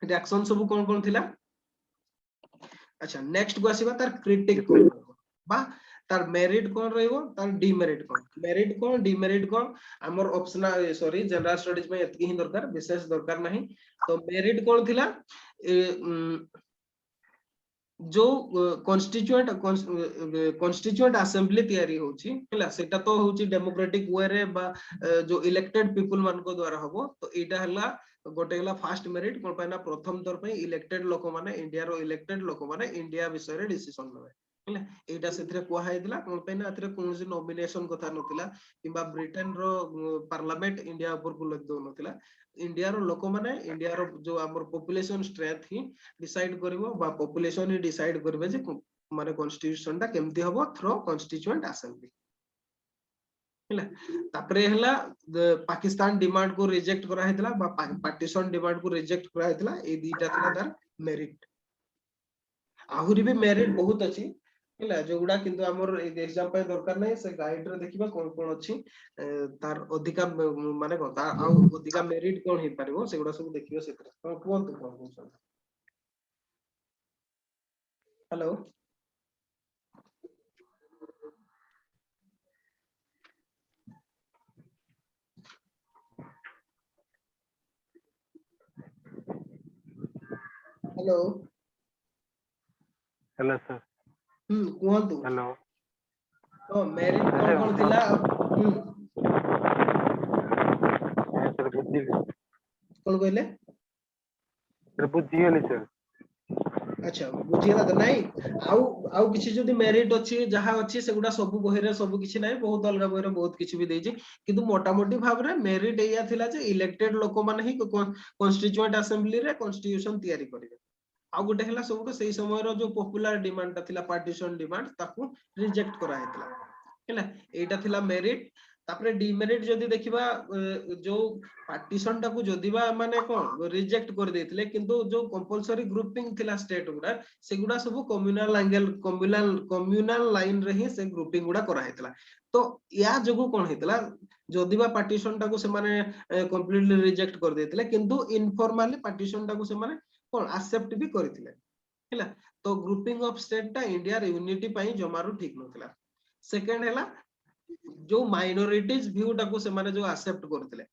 रिएक्शन सब कोन कोन थिला अच्छा नेक्स्ट को आसीबा तार क्रिटिक कोन बा तार मेरिट कोन रहइबो तार डिमेरिट कोन डिमेरिट कोन हमर ऑप्शनल सॉरी जनरल स्टडीज में एतकी ही दरकार विशेष दरकार नहीं तो मेरिट कोन थिला जो कॉन्स्टिट्यूएंट असेंबली तैयारी होची हैला सेटा तो होची डेमोक्रेटिक वे रे बा जो इलेक्टेड पीपल मान को द्वारा हबो तो एटा हला गोटे हला फास्ट मेरिट कोन पाइना प्रथम दर पे इलेक्टेड लोक माने इंडिया रो इलेक्टेड लोक माने इंडिया विषय रे डिसीजन लेबे हैला एटा सेथरे कोहा हेदिला कोन पैना एथरे कोनसी नॉमिनेशन कथा नथिला किबा ब्रिटेन रो पार्लियामेंट इंडिया ऊपर को लग दो नथिला इंडिया रो लोक माने इंडिया रो जो हमर पॉपुलेशन स्ट्रेंथ ही डिसाइड करबो बा पॉपुलेशन ही डिसाइड करबे जे माने कॉन्स्टिट्यूशन ता केमती हबो थ्रो कॉन्स्टिट्यूएंट असेंबली हैला तापरे हला पाकिस्तान डिमांड को रिजेक्ट करा हेतला बा पार्टीशन डिमांड को रिजेक्ट करा हेतला ए दीटा थिला तार मेरिट आहुरी भी मेरिट बहुत अछि हैला जोगुडा किंतु हमर एग्जाम पे दरकार नै से गाइड रे देखिबा कोन कोन अछि तार अधिका माने कोन तार आ अधिका मेरिट कोन हे पारिबो सेगुडा सब देखियो सेतरा कोन कोन हेलो हेलो हेलो सर कोन तू हेलो तो मेरिट कोन कोन थिला सर बुद्धि कोन कहले सर बुद्धि गेली सर अच्छा बुझियला त नाही आउ किछि जदी मेरिट अछि जहा अछि सेगुडा सब बही रे सब किछि नाही बहुत अलगा बही रे बहुत किछि भी देछि किंतु मोटा मोटी भाव रे मेरिट एया थिला जे इलेक्टेड लोक माने ही कॉन्स्टिट्यूएंट असेंबली रे कॉन्स्टिट्यूशन तयारी करिवे आ गोटे हला सबटो सेही समय रो जो पॉपुलर डिमांड ता थिला पार्टीशन डिमांड ताकू रिजेक्ट करा हेतला हैला एटा थिला मेरिट तापरे डिमेरिट जदी देखिबा जो पार्टीशन टाकू जदिबा माने कोन रिजेक्ट कर देथिले किंतु जो कंपलसरी ग्रुपिंग थिला स्टेट गुडा सेगुडा सब कम्युनल एंगल कम्युनल लाइन रे ही से ग्रुपिंग गुडा करा हेतला तो या जगु कोन हेतला जदिबा पार्टीशन टाकू से माने कंप्लीटली रिजेक्ट कर देथिले किंतु इनफॉर्मली पार्टीशन टाकू से माने कोन एक्सेप्ट भी करथिले हैला तो ग्रुपिंग ऑफ स्टेट टा इंडिया रे यूनिटी पई जमारू ठीक नथिला सेकंड हैला जो माइनॉरिटीज व्यू टाकू से माने जो एक्सेप्ट करथिले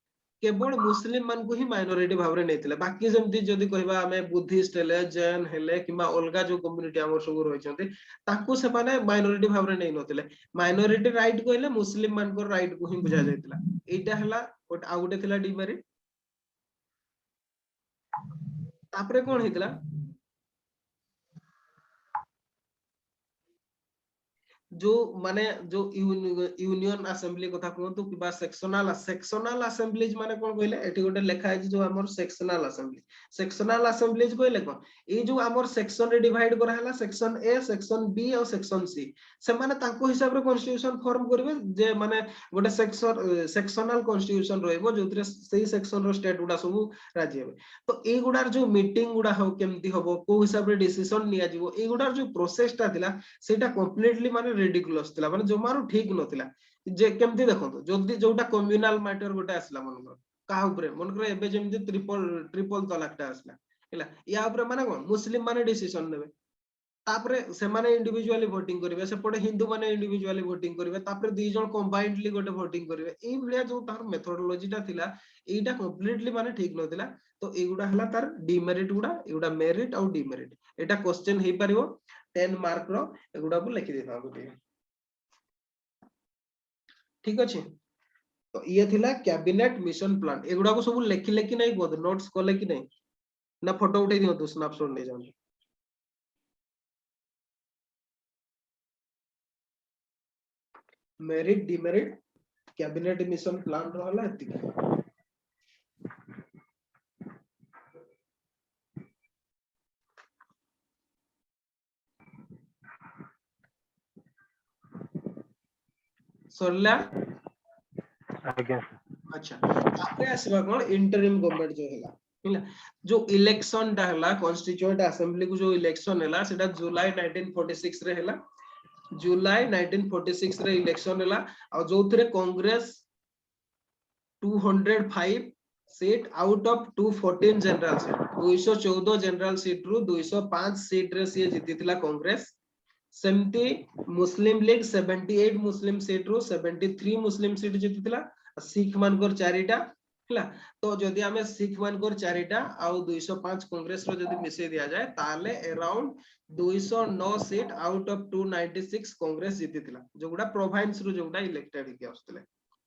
केवल मुस्लिम मान को ही माइनॉरिटी भाव रे नेतिले बाकी जेमति जदी कहबा हमें बुद्धिस्ट हेले जैन हेले किबा अलगा जो कम्युनिटी हमर सब रहि छथि ताकू से माने माइनॉरिटी भाव रे नै नथिले माइनॉरिटी राइट कहले मुस्लिम मान को राइट को ही बुझा जायतिला एटा हला आ गुटे थिला डिमेरिट तापरे कोन हेतिला जो माने जो यूनियन असेंबली कथा कहतु कि सेक्शनल असेंबलीज माने कोन कहले एठी गोटे लेखा है जो हमर सेक्शनल असेंबलीज कहले कोन ए जो हमर सेक्शन रे डिवाइड करा हला सेक्शन ए सेक्शन बी और सेक्शन सी से माने ताको हिसाब रे कॉन्स्टिट्यूशन फॉर्म करबे जे माने गोटे सेक्शनल कॉन्स्टिट्यूशन रहइबो जोतरे सेही सेक्शन रो स्टेट गुडा सब राज्य हेबे तो ए गुडार जो मीटिंग गुडा हो केमती होबो को हिसाब रे डिसीजन निया जिवो ए गुडार जो प्रोसेस ता थिला सेटा कंप्लीटली माने रिडिकुलस थिला माने जमारो ठीक नथिला जे केमती देखंतो जदी जोटा कम्युनल मैटर गोटे आसला मनकर का ऊपर मनकर एबे जेमती ट्रिपल तलाक ता आसला हैला या ऊपर माने कोन मुस्लिम माने डिसीजन नेबे तापरे से माने इंडिविजुअली वोटिंग करिवे से पडे हिंदू माने इंडिविजुअली वोटिंग करिवे तापरे दी जण कंबाइंडली गोटे वोटिंग करिवे ए भलिया जो तार मेथोडोलॉजी ता थिला एटा कंप्लीटली माने ठीक नथिला तो एगुडा हला तार डिमेरिट गुडा एगुडा मेरिट और डिमेरिट एटा क्वेश्चन हे परिवो 10 मार्क रो एगुडा को लिखि देता गुटे ठीक अछि तो ये थिला कैबिनेट मिशन प्लान एगुडा को सब लेखि लेखि नै को नोट्स कोले कि नै ना फोटो उठै दियो तो स्नैपशॉट नै जान merit demerit cabinet mission plan रहला एति सरला अच्छा आपरे आसीबा कोन इंटरिम गवर्नमेंट जो हैला हैला जो इलेक्शन दा हैला कॉन्स्टिट्यूएंट असेंबली को जो इलेक्शन हैला सेटा जुलाई 1946 रे हैला जुलाई 1946 रे इलेक्शन हैला और जोथरे Congress 205 seat out of 214 general seat 214 general seat रु 205 सीट रे से जीतितिला कांग्रेस सेमती मुस्लिम लीग 78 मुस्लिम सीट रु 73 मुस्लिम सीट जीतितिला सिख मानकर चारिटा हला तो जदी हमें सिख मानकर चारिटा आ 205 कांग्रेस रो जदी मिसे दिया जाए ताले around 209 seat out of 296 Congress जीतितिला जोगुडा प्रोविंस रो जोगुडा इलेक्टेड के आस्तले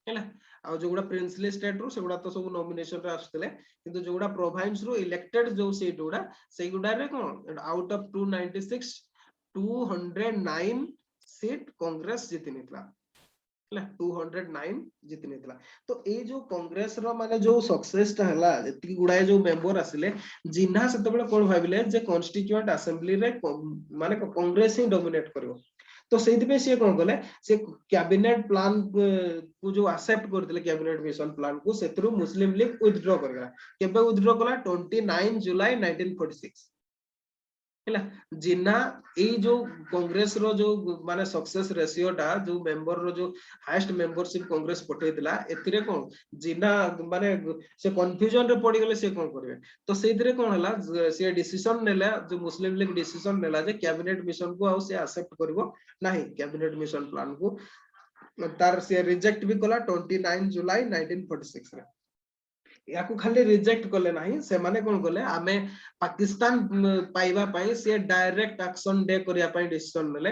हला आ जोगुडा प्रिंसली स्टेट रो सेगुडा तो सब नॉमिनेशन रे आस्तले किंतु जोगुडा प्रोविंस रो इलेक्टेड जो सीट गुडा सेगुडा रे कोन आउट ऑफ 296 209 सीट कांग्रेस जीतिनितला 209 जीतिनितला तो ए जो कांग्रेस रो माने जो सक्सेस ता हला एति गुडाय जो मेंबर आसिले जिन्हा सेतबेले कोन भाबिले जे कॉन्स्टिट्यूएंट असेंबली रे माने कांग्रेस ही डोमिनेट करबो तो सेति पे से कोन गले से कैबिनेट प्लान को जो एक्सेप्ट करदिले कैबिनेट मिशन प्लान को सेतरु मुस्लिम लीग विथड्रॉ करगला केबे विथड्रॉ कला 29 जुलाई 1946 हैला जिन्ना ए जो कांग्रेस रो जो माने सक्सेस रेशियो टा जो मेंबर रो जो हाईएस्ट मेंबरशिप कांग्रेस पठेतिला एतिरे कोन जिन्ना माने से कंफ्यूजन रे पड़ी गेले से कोन करबे तो सेतिरे कोन हला से डिसीजन नेला जो मुस्लिम लीग डिसीजन नेला जे कैबिनेट मिशन को आ से एक्सेप्ट करबो नाही कैबिनेट मिशन प्लान को तार से रिजेक्ट भी कला 29 जुलाई 1946 रे याकू खाली रिजेक्ट करले नाही से माने कोन करले आमे पाकिस्तान पाइबा पई से डायरेक्ट एक्शन डे करिया पई डिसीजन नेले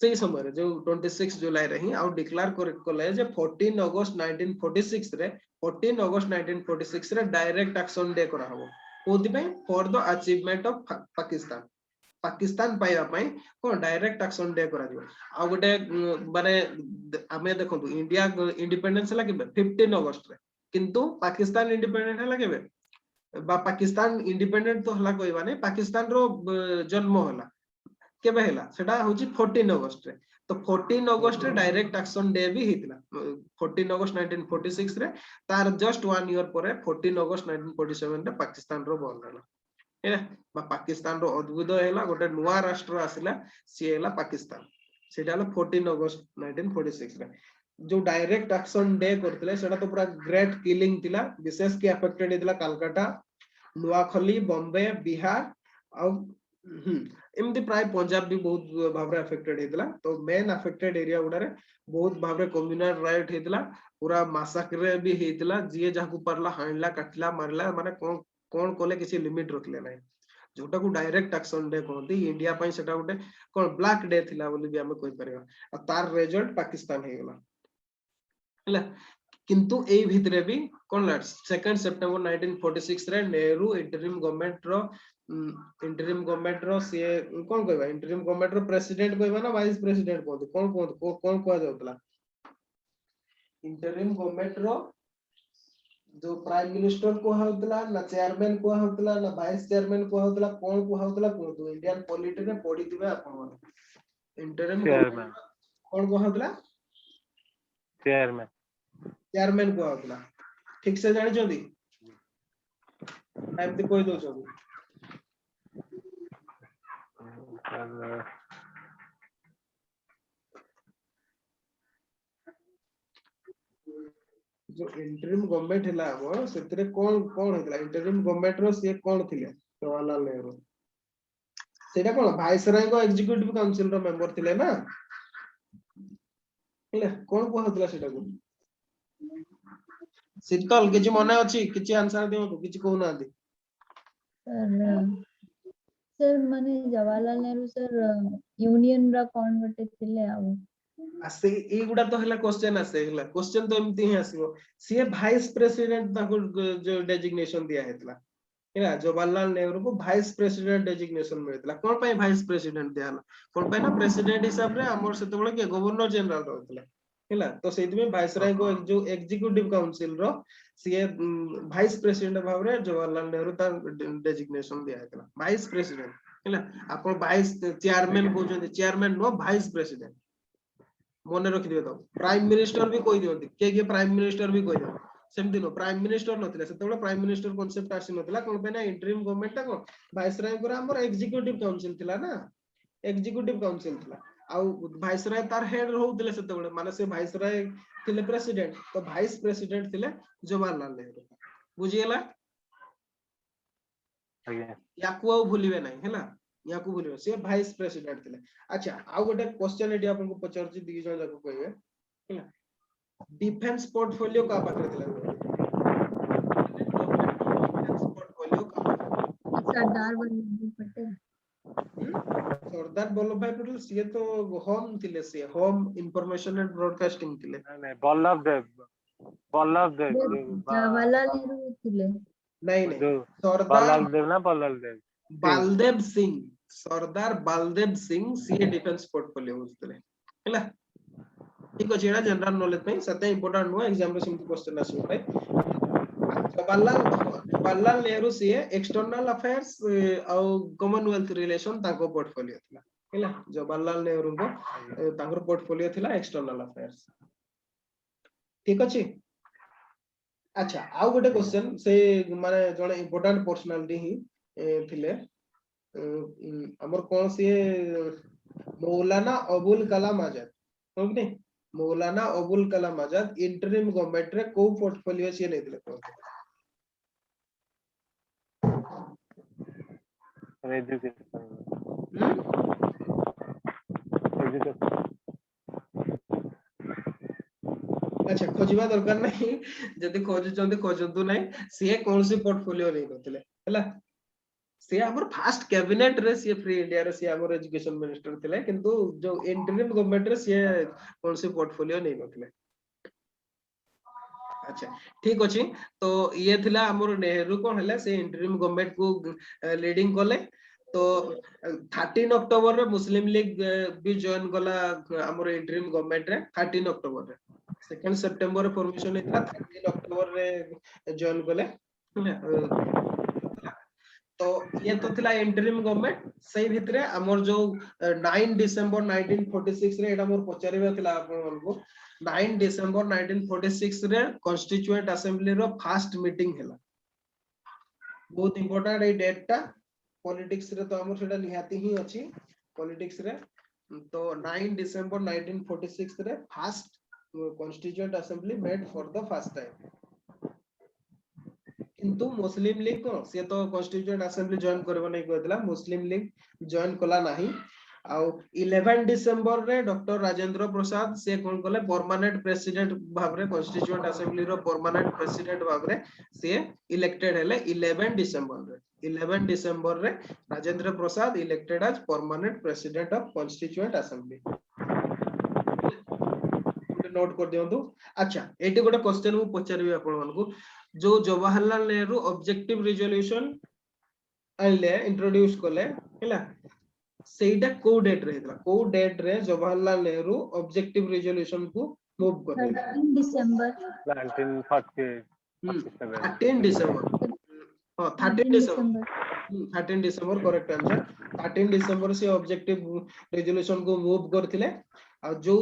सेही समय जो 26 जुलाई रे ही आउ डिक्लेयर करले जे 14 अगस्त 1946 रे 14 अगस्त 1946 रे डायरेक्ट एक्शन डे करा हबो कोदि पई for the achievement of Pakistan पाइबा पई कोन डायरेक्ट एक्शन डे करा दियो आ गोटे माने आमे देखंतु इंडिया इंडिपेंडेंस ला के 15 अगस्त रे किंतु पाकिस्तान इंडिपेंडेंट हला केबे बा पाकिस्तान इंडिपेंडेंट तो हला कहबा नै पाकिस्तान रो जन्म हला केबे हला सेटा होची 14 अगस्त रे तो 14 अगस्त रे डायरेक्ट एक्शन डे भी हितला 14 अगस्त 1946 रे तार जस्ट 1 ईयर परे 14 अगस्त 1947 रे पाकिस्तान रो बन हला हैला बा पाकिस्तान रो अद्भुत हला गोटे नुवा राष्ट्र आसिला सी हला पाकिस्तान सेटा हला 14 अगस्त 1946 रे जो डायरेक्ट एक्शन डे करथिले सेटा तो पूरा ग्रेट किलिंग थिला विशेष के अफेक्टेड हितला कलकत्ता नुआखली बॉम्बे बिहार और एमती प्राय पंजाब भी बहुत भाबरे अफेक्टेड हेतला तो मेन अफेक्टेड एरिया गुडा रे बहुत भाबरे कम्युनल राइट हेतला पूरा मासाक्रे भी हेतला जे जाकू परला हाणला काटला मारला माने कोन कोले किसी लिमिट रखले नाही जोटा को डायरेक्ट एक्शन डे कहती इंडिया पई सेटा गोटे कोन ब्लैक डे थिला बोली भी हमें कोइ परिबा आ तार रिजल्ट पाकिस्तान हे गेला हला किंतु ए भितरे भी कोन ला 2 सितंबर 1946 रे नेहरू इंटरिम गवर्नमेंट रो से कोन कहबा इंटरिम गवर्नमेंट रो प्रेसिडेंट कहबा ना वाइस प्रेसिडेंट कहते कोन कोआ जाउतला इंटरिम गवर्नमेंट रो जो प्राइम मिनिस्टर को होतला ना चेयरमैन को होतला ना वाइस चेयरमैन को होतला कोन को होतला को तो इंडियन पॉलिटी में पढ़ी दिबे आपन इंटरिम चेयरमैन कोन को होतला चेयरमैन को होतला ठीक से जानि जदी टाइम ते कोइ दो छबी जो इंटरिम गवर्नमेंट हैला वो सेतरे कोन कोन हैला इंटरिम गवर्नमेंट रो से कोन थिले जवाहरलाल नेहरू सेटा कोन वाइस राय को एग्जीक्यूटिव काउंसिल रो मेंबर थिले ना हैला कोन को होतला सेटा को शीतल किछि मने अछि किछि आंसर दियो तो किछि कहू ना दी सर माने जवाहरलाल नेहरू सर यूनियन रा कोन गटे थिले आ आसे ए गुडा तो हैला क्वेश्चन आसे हैला क्वेश्चन तो एमती ही आसीबो सी वाइस प्रेसिडेंट ताको जो डेजिग्नेशन दिया हेतला हैला जवाहरलाल नेहरू को वाइस प्रेसिडेंट डेजिग्नेशन मिलतला कोन पय वाइस प्रेसिडेंट दियाला कोन पय ना प्रेसिडेंट हिसाब रे हमर सेतबळे के गवर्नर जनरल रहतला हैला तो सेति में वाइस राय को जो एग्जीक्यूटिव काउंसिल रो सी वाइस प्रेसिडेंट भाबरे जवाहरलाल नेहरू ता डेजिग्नेशन दिया हेतला वाइस प्रेसिडेंट हैला आपण वाइस चेयरमैन को जो चेयरमैन नो वाइस प्रेसिडेंट मने रखि दियो तो प्राइम मिनिस्टर भी कोइ दियो के प्राइम मिनिस्टर भी कोइ दियो सेम दिनो प्राइम मिनिस्टर नथिला सेतबेले प्राइम मिनिस्टर कांसेप्ट आसी नथिला कोन पे ना इंटरिम गवर्नमेंट ता को वाइस राय को हमर एग्जीक्यूटिव काउंसिल थिला ना एग्जीक्यूटिव काउंसिल थिला आ वाइस राय तार हेड रहउतले सेतबेले माने से वाइस राय थिले प्रेसिडेंट तो वाइस प्रेसिडेंट थिले जवाहरलाल नेहरू बुझियला याकू आ भूलिबे नाही हैला याकू भूलिबे से वाइस प्रेसिडेंट थिले अच्छा आ गोटे क्वेश्चन एडी आपन को पचरची दी जण जाको कहबे हैला डिफेंस पोर्टफोलियो का पात्र थिला डिफेंस पोर्टफोलियो का सरदार वल्लभ भाई पटेल से तो होम थिले से होम इंफॉर्मेशन एंड ब्रॉडकास्टिंग थिले नहीं बल्लभ देव जवाहरलाल नेहरू थिले नहीं सरदार बालदेव सिंह सरदार बालदेव सिंह सी डिफेंस पोर्टफोलियो होतले हैला ठीक अछि एडा जनरल नॉलेज पे सते इंपोर्टेंट नो एग्जाम रे सिम क्वेश्चन आसी भाई जवाहरलाल नेहरू सी एक्सटर्नल अफेयर्स और कॉमनवेल्थ रिलेशन ताको पोर्टफोलियो थिला हैला जवाहरलाल नेहरू को ताकर पोर्टफोलियो थिला एक्सटर्नल अफेयर्स ठीक अछि अच्छा आउ गोटे क्वेश्चन से माने जने इंपोर्टेंट पर्सनालिटी ही थिले हमर कोन से मौलाना अबुल कलाम आजाद हो कि मौलाना अबुल कलाम आजाद इंटरिम गवर्नमेंट रे को पोर्टफोलियो से नै दिले अच्छा खोजिबा दरकार नहीं जदी खोजंतु नहीं से कौन सी पोर्टफोलियो नहीं नथिले हैला से हमर फर्स्ट कैबिनेट रे से फ्री इंडिया रे से हमर एजुकेशन मिनिस्टर थिले किंतु जो इंटरिम गवर्नमेंट रे से कौन सी पोर्टफोलियो नहीं नथिले अच्छा ठीक अछि तो ये थिला हमर नेहरू कोन हला से इंटरिम गवर्नमेंट को लीडिंग करले तो 13 अक्टोबर रे मुस्लिम लीग भी जॉइन गला हमर इंटरिम गवर्नमेंट रे 13 अक्टोबर रे 2 सितंबर रे फॉर्मेशन हेतला 13 अक्टोबर रे जॉइन गले तो ये तो थिला इंटरिम गवर्नमेंट सही भितरे हमर जो 9 दिसंबर 1946 रे एटा मोर पचारिबा थिला आपन को 9 दिसंबर 1946 रे constituent assembly row first meeting हैला बहुत इंपोर्टेंट ए डेट टा पॉलिटिक्स रे तो हमर सेटा निहाती ही अछि पॉलिटिक्स रे तो 9 दिसंबर 1946 रे first constituent assembly met for the first time किंतु मुस्लिम लीग को से तो कॉन्स्टिट्यूएंट असेंबली जॉइन करबो नहीं कहतला मुस्लिम लीग जॉइन कला नहीं आउ 11 डिसेंबर रे डॉक्टर राजेंद्र प्रसाद से कोन कले परमानेंट प्रेसिडेंट भाबरे कॉन्स्टिट्यूएंट असेंबली रो परमानेंट प्रेसिडेंट भाबरे से इलेक्टेड हेले 11 डिसेंबर रे Rajendra Prasad elected as permanent president of constituent assembly note कर दियंतु अच्छा एटी गोटे क्वेश्चन मु पचारिबे आपण मानकू जो जवाहरलाल नेहरू ऑब्जेक्टिव रिजोल्यूशन आइले इंट्रोड्यूस कले हैला सेटा को डेट रे हेतला को डेट रे जवाहरलाल नेहरू ऑब्जेक्टिव रिजोल्यूशन को मूव करले 13 डिसेंबर 1947 13 डिसेंबर हां 13 डिसेंबर करेक्ट आंसर 13 डिसेंबर से ऑब्जेक्टिव रिजोल्यूशन को मूव करथिले आ जो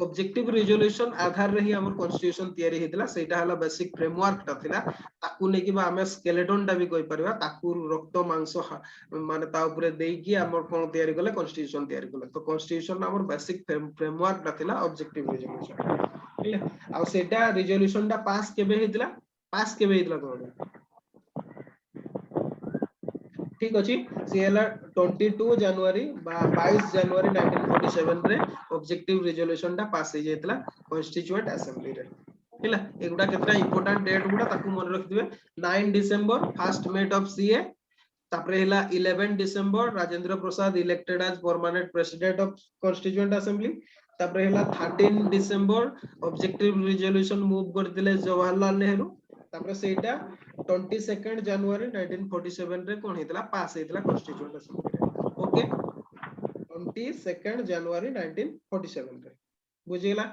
ऑब्जेक्टिव रिजोल्यूशन आधार रे ही हमर कॉन्स्टिट्यूशन तयारी हेतला सेटा हला बेसिक फ्रेमवर्क ता थिला ताकू नै कि बा हमें स्केलेटन ता भी कहि परबा ताकू रक्त मांस माने ता ऊपर देई कि हमर कोन तयारी करले कॉन्स्टिट्यूशन तयारी करले तो कॉन्स्टिट्यूशन हमर बेसिक फ्रेमवर्क ता थिला ऑब्जेक्टिव रिजोल्यूशन ठीक है आ सेटा रिजोल्यूशन ता पास केबे हेतला तो ठीक अछि सीएला 22 जनवरी 22 जनवरी 1947 रे ऑब्जेक्टिव रिजोल्यूशन ता पास हे जेतला कॉन्स्टिट्यूएंट असेंबली रे हैला एगुडा केतना इंपोर्टेंट डेट गुडा ताकू मन रख दिबे 9 December first met of C A तापरे हैला 11 December Rajendra Prasad elected as permanent president of constituent assembly तापरे हैला 13 डिसेंबर ऑब्जेक्टिव रिजोल्यूशन मूव कर दिले जवाहरलाल नेहरू तापरे सेटा 22 जनवरी 1947 रे कोन हेतला पास हेतला कॉन्स्टिट्यूएंट असेंबली ओके 22 जनवरी 1947 रे बुझिला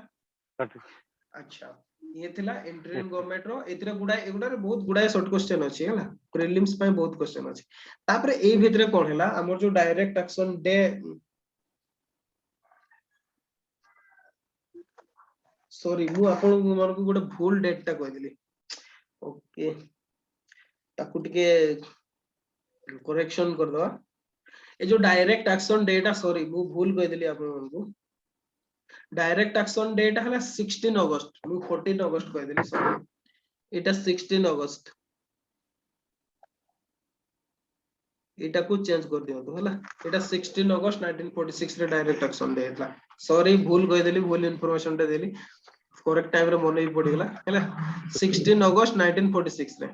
अच्छा ये थिला इंटरिम गवर्नमेंट रो एतरे एगुडा रे बहुत गुडा शॉर्ट क्वेश्चन अछि हला प्रीलिम्स पे बहुत क्वेश्चन अछि तापरे एई भितरे कोन हला हमर जो डायरेक्ट एक्शन डे सॉरी मु आपन मन को गोटे भूल डेट ता कहि दिली ओके ताकू टिके करेक्शन कर दवा ए जो डायरेक्ट एक्शन डेटा सॉरी मु भूल कहि दिली आपन मन को डायरेक्ट एक्शन डेटा हला 16 अगस्त मु 14 अगस्त कहि दिली सॉरी एटा 16 अगस्त एटा को चेंज कर दियो तो हला एटा 16 अगस्त 1946 रे डायरेक्ट एक्शन डे हला सॉरी भूल कहि दिली भूल इंफॉर्मेशन दे दिली करेक्ट टाइम रे मन ही पड़ी गला हला 16 अगस्त 1946 रे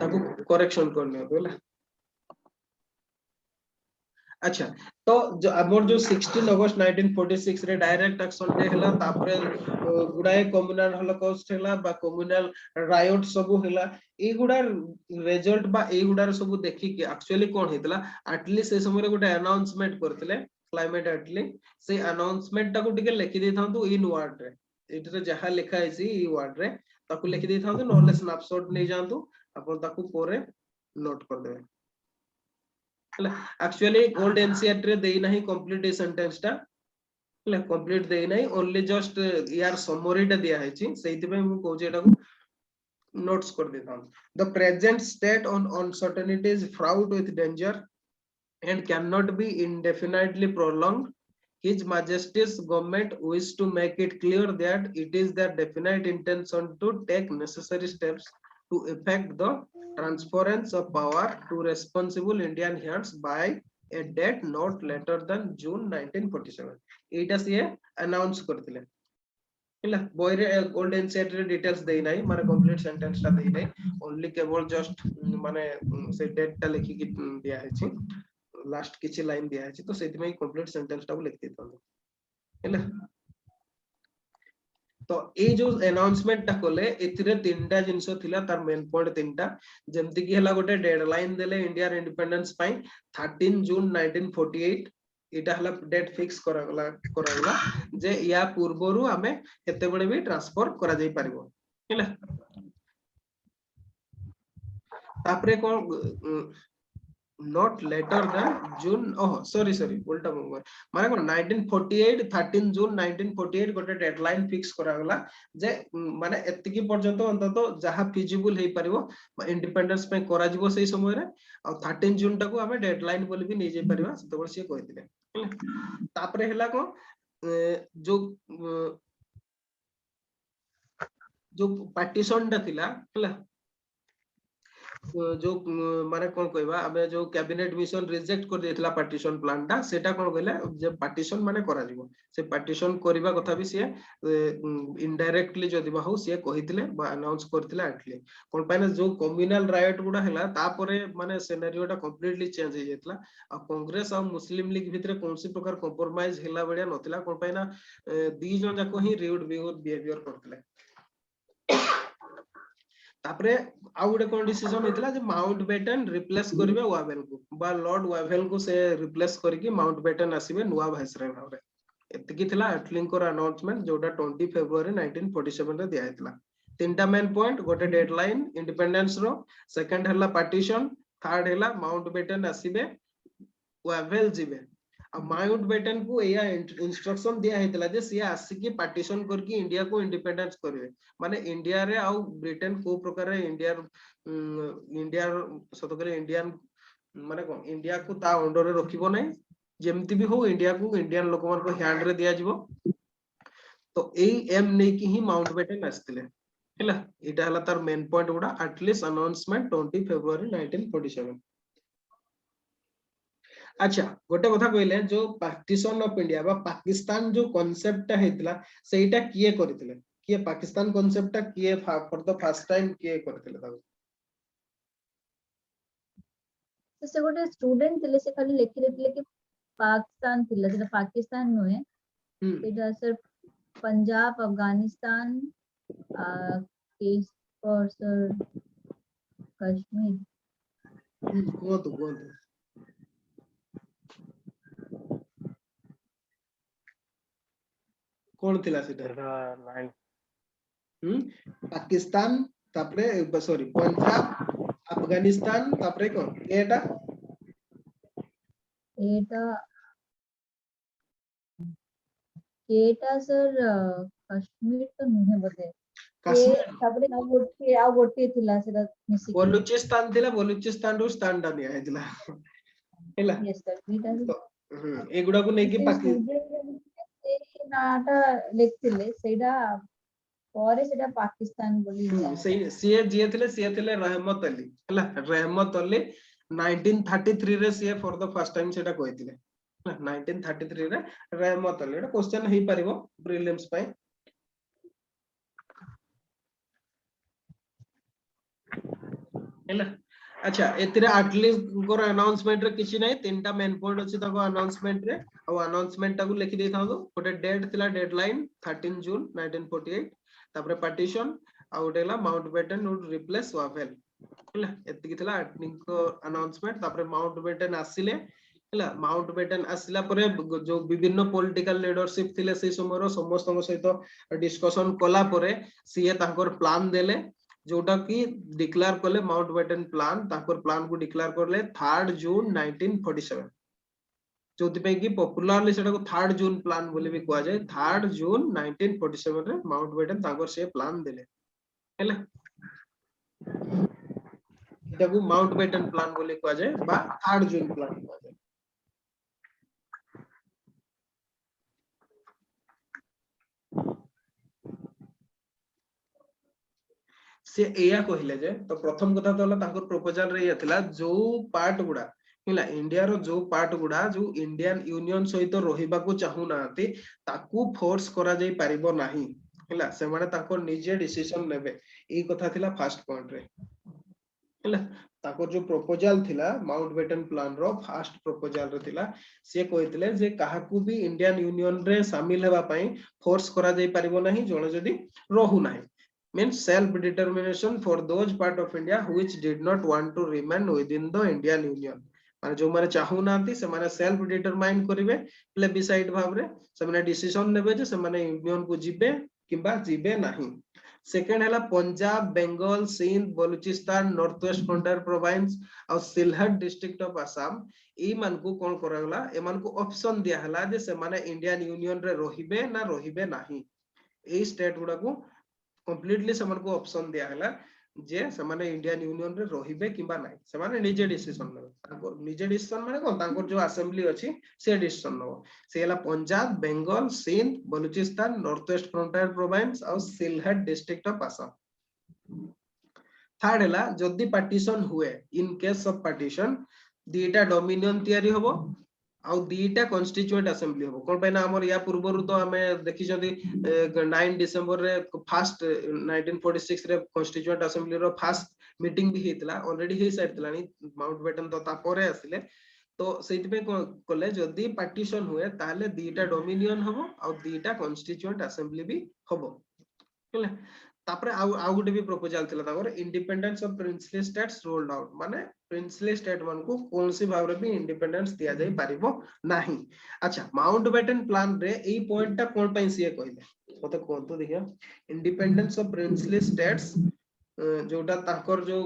ताकू करेक्शन करने हो बोला अच्छा तो जो हमर जो 16 अगस्त 1946 रे डायरेक्ट एक्शन डे हला तापरे गुडाए कम्युनल हॉलोकॉस्ट हला बा कम्युनल रायोट सब हला ए गुडा रिजल्ट बा ए गुडा सब देखि कि एक्चुअली कोन हेतला एटलीस्ट से समय रे गुडा अनाउंसमेंट करथिले क्लाइमेट एटली से अनाउंसमेंट ता को टिके लिखि दै थांतु इन वर्ड रे एटरे जहा लिखा हैसी ई वर्ड रे ताकू लिखि दै थांतु नोले स्नैपशॉट नै जानतु अपन ताकू पोरे नोट कर देबे हला एक्चुअली ओल्ड एनसीईआरटी रे देई नाही कंप्लीट सेंटेंस ता हला कंप्लीट देई नाही ओनली जस्ट यार समरी ता दिया हैची सेति पे मु कहू जे एटा को नोट्स कर देता हूं the present state on uncertainty is Froude with danger and can not be indefinitely prolonged. His Majesty's government wish to make it clear that it is their definite intention to take necessary steps to effect the transference of power to responsible Indian hands by a date not later than June 1947. एटा से announce करथिले हला boy रे old NCERT रे details देई नाही माने complete sentence ता देई नाही ओनली केवल जस्ट माने से डेट ता लिखि कि दिया है छी लास्ट किछि लाइन दिया है छी तो सेति में कंप्लीट सेंटेंस ता लिख देता हूं हला तो ए जो अनाउंसमेंट ता कोले एथिरे तीनटा जिंस थिला तार मेन पॉइंट तीनटा जेमति कि हला गोटे डेडलाइन देले इंडिया इंडिपेंडेंस पई 13 जून 1948 एटा हला डेट फिक्स करागला जे या पूर्वरु हमें केते बडे भी ट्रांसफर करा जाई परिबो हैला तापरे को not later than June oh sorry उल्टा माने को 1948 13 जून 1948 गोटे डेडलाइन फिक्स करागला जे माने एत्ति की पर्यंत अंतत जहा फिजिबल हे परिबो इंडिपेंडेंस पे करा जिवो सेही समय रे और 13 जून टाको हमें डेडलाइन बोली भी नै जे परिबा सेतो से कहि दिले तापरे हला को जो जो पार्टीशन टा थिला हला जो माने कोन कहबा आबे जो कैबिनेट मिशन रिजेक्ट कर देथिला पार्टीशन प्लान टा सेटा कोन कहले जे पार्टीशन माने करा जिवो से पार्टीशन करबा कथा भी से इनडायरेक्टली जदि बाहु से कहिथिले बा अनाउंस करथिले आटली कोन पाइना जो कम्युनल राइट गुडा हला तापरे माने सिनेरियो टा कंप्लीटली चेंज हे जेतला आ कांग्रेस और मुस्लिम लीग भितरे कोनसी प्रकार कंप्रोमाइज हिला बडिया नथिला कोन पाइना दी जन जाको ही रिउड बिहेवियर करथिले तापरे आउ गोटे कोन डिसीजन होइतला जे माउंटबेटन रिप्लेस करबे वावेल को बा लॉर्ड वावेल को से रिप्लेस करके माउंटबेटन आसीबे नुवा वाइसरॉय भाबरे एतिकी थिला एटलिंकर अनाउंसमेंट जोटा 20 फेब्रुआरी 1947 रे दिया हेतला तीनटा मेन पॉइंट गोटे डेडलाइन इंडिपेंडेंस रो सेकंड हला पार्टीशन थर्ड हला माउंटबेटन आसीबे वावेल जिबे आ माउंटबेटन को एया इंस्ट्रक्शन दिया हेतला जे सिया आसिकी पार्टीशन करके इंडिया को इंडिपेंडेंस करबे माने इंडिया रे आ ब्रिटेन को प्रकार रे इंडिया सतकरे इंडियन माने कोन इंडिया को ता अंडर रे रखिबो नै जेमति भी हो इंडिया को इंडियन लोक मन को हैंड रे दिया जिवो तो एई एम नै की ही माउंटबेटन आस्तिले हैला एटा हला तार मेन पॉइंट गुडा एटलीस्ट अनाउंसमेंट 20 फेब्रुआरी 1947 अच्छा गोटे कथा कहले जो पार्टीशन ऑफ इंडिया बा पाकिस्तान जो कांसेप्ट हेतला सेटा किए करथिले किए पाकिस्तान कांसेप्ट किए फॉर द फर्स्ट टाइम किए करथिले ताको से गोटे स्टूडेंट थिले से खाली लेखि देथिले कि पाकिस्तान थिला सेटा पाकिस्तान नोए सेटा sir Punjab Afghanistan case for sir Kashmir को कौन थिला सेटा पाकिस्तान तापरे सॉरी पंजाब अफगानिस्तान तापरे कोन एटा सर कश्मीर तो नहीं बते कश्मीर तापरे आ गोटे थिला सेटा मिसी बलूचिस्तान रो स्टैंड आनी आइतला हैला यस सर एगुडा को नै कि पाकिस्तान नाटा लिखथिले सेटा परे सेटा पाकिस्तान बोली सही सीए थिले रहमत अली हैला रहमत अली 1933 रे CA for the first time सेटा कहिथिले 1933 रे रहमत अली एटा क्वेश्चन हे परिबो प्रीलिम्स पय हैला अच्छा एतिरे एटलीस्ट गोर अनाउंसमेंट रे किछि नै तीनटा मेन पॉइंट अछि ताको अनाउंसमेंट रे और अनाउंसमेंट ताको लिखि देथां दो गोटे डेट थिला डेडलाइन 13 जून 1948 तापरे पार्टीशन आ गोटेला माउंटबेटन वुड रिप्लेस वावेल हैला एतिकी थिला को अनाउंसमेंट तापरे माउंटबेटन आसिले हैला माउंटबेटन आसिला परे जो विभिन्न पॉलिटिकल लीडरशिप थिले से समय रो समस्त सहित डिस्कशन कला परे सीए तांकर प्लान देले जोटा की डिक्लेयर करले माउंटबेटन प्लान ताकर प्लान को डिक्लेयर करले 3 जून 1947 जोति पे की पॉपुलरली सेटा को 3 जून प्लान बोले भी कहा जाए 3 जून 1947 रे माउंटबेटन ताकर से प्लान देले हैला एटा को माउंटबेटन प्लान बोले कहा जाए बा 3 जून प्लान कहा जाए से एया कहिले जे तो प्रथम कथा तो हला ताकर प्रपोजल रे यथिला जो पार्ट गुडा हिला इंडिया रो जो पार्ट गुडा जो इंडियन यूनियन सहित रहिबा को चाहू नाती ताकू फोर्स करा जाई परिबो नाही हिला से माने ताकर निजे डिसीजन नेबे ई कथा थिला फर्स्ट पॉइंट रे हिला ताकर जो प्रपोजल थिला Mountbatten plan row first proposal रे थिला से कहितले जे काहाकू भी इंडियन यूनियन रे शामिल हेबा पई फोर्स करा जाई परिबो नाही जणे जदी रहू नाही means self determination for those part of India which did not want to remain within the Indian Union माने जो माने चाहू नांती से माने सेल्फ डिटरमाइन करिवे प्लेबिसाइड भाबरे से माने डिसीजन नेबे जे से माने यूनियन को जिबे किबा जिबे नाही सेकंड हला Punjab Bengal Sindh Balochistan north west frontier province और सिलहट डिस्ट्रिक्ट ऑफ असम ई मान को कोन करगला ए मान को ऑप्शन दिया हला जे से माने इंडियन यूनियन रे रहिबे ना रहिबे नाही ए स्टेट गुडा को कंप्लीटली समन को ऑप्शन दिया हला जे समाने इंडियन यूनियन रे रहिबे किबा नाही समाने निजे डिसीजन नेबे तांको निजे डिसीजन माने कोन तांको जो असेंबली अछि से डिसीजन नबो से हला Punjab Bengal Sindh Balochistan north west frontier province और Sylhet district of Assam third हला जदी पार्टीशन हुए इन केस ऑफ पार्टीशन दीटा डोमिनियन तयारी होबो आउ दीटा कॉन्स्टिट्यूएंट असेंबली होबो कोन पैना हमर या पूर्वरु तो हमें देखि जदी 9 डिसेंबर रे फर्स्ट 1946 रे constituent assembly row first meeting भी हेतला ऑलरेडी हे साइतलानी माउंटबेटन तो ता परे आसिले तो सेति पे कोले जदी पार्टीशन हुए ताले दीटा डोमिनियन होबो आउ दीटा कॉन्स्टिट्यूएंट असेंबली भी होबो हेला तापरे आउ गुटे भी प्रपोजल थिला तापर independence of princely states rolled out माने प्रिंसली स्टेट मान को कोनसी भाव रे भी इंडिपेंडेंस दिया जाई पारिबो नाही अच्छा माउंटबेटन प्लान रे एई पॉइंट ता कोन पई सिए कहिले मते कोन तो देखियो इंडिपेंडेंस ऑफ प्रिंसली स्टेट्स जोटा ताकर जो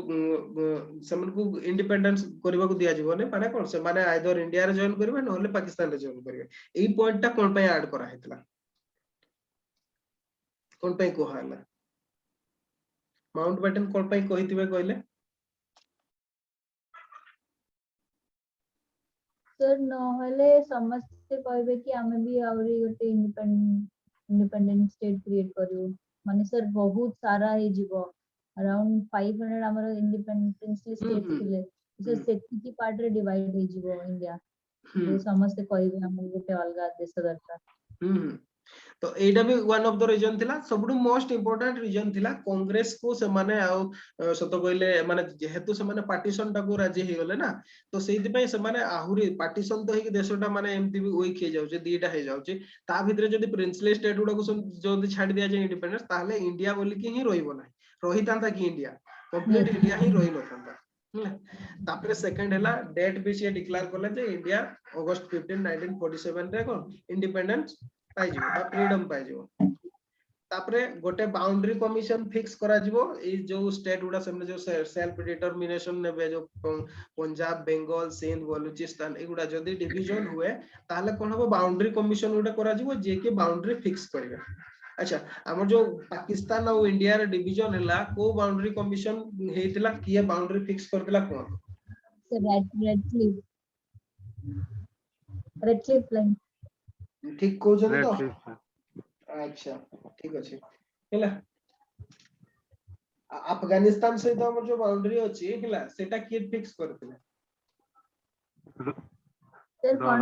समन को इंडिपेंडेंस करबा को दिया जीवो ने माने कोन से माने आइदर इंडिया रे जॉइन करबे न होले पाकिस्तान रे जॉइन करबे एई पॉइंट ता कोन पई ऐड करा हेतला कोन पई कोहाला माउंटबेटन कोन पई कहितिबे कहले सर नहले समस्त कहबे कि हमें भी आउरी गोटे इंडिपेंडेंट स्टेट क्रिएट करियो माने सर बहुत सारा हे जीवो अराउंड 500 हमर इंडिपेंडेंटली स्टेट थिले सर सेति की पार्ट रे डिवाइड हे जीवो इंडिया तो समस्त कहबे हम गोटे अलगा देश दरकार तो एटा भी वन ऑफ द रीजन थिला सबडू मोस्ट इंपोर्टेंट रीजन थिला कांग्रेस को से माने आ सत कहले माने जेहेतु से माने पार्टीशन टा को राजी हे गले ना तो सेति पई से माने आहुरी पार्टीशन तो हे देशटा माने एमती भी वीक हे जाउचे दीटा हे जाउचे ता भितरे जदी प्रिंसली स्टेट गुडा को जदी छाडी दिया जे इंडिपेंडेंस ताहले इंडिया बोली कि ही रहिबो नाही रहितांता कि इंडिया कंप्लीट इंडिया ही रहि नथांता तापरे सेकंड हला डेट भी से डिक्लेयर करले जे इंडिया अगस्त 15 1947 रे कोन इंडिपेंडेंस पाई जिवो बा फ्रीडम पाई जिवो तापरे गोटे बाउंड्री कमीशन फिक्स करा जिवो ए जो स्टेट गुडा सबने जो सेल्फ डिटरमिनेशन नेबे जो पंजाब बेंगल सिंध बलूचिस्तान ए गुडा जदी डिवीजन हुए ताले कोन हो बाउंड्री कमीशन गुडा करा जिवो जे के बाउंड्री फिक्स करबे अच्छा हमर जो पाकिस्तान और इंडिया रे डिवीजन हला को बाउंड्री कमीशन हेतिला किए बाउंड्री फिक्स करतिला कोन रेड क्लिफ लाइन ठीक को जने तो अच्छा ठीक अछि हेला अफगानिस्तान से तो हमर जो बाउंड्री अछि हेला सेटा के फिक्स करथिले सर कोन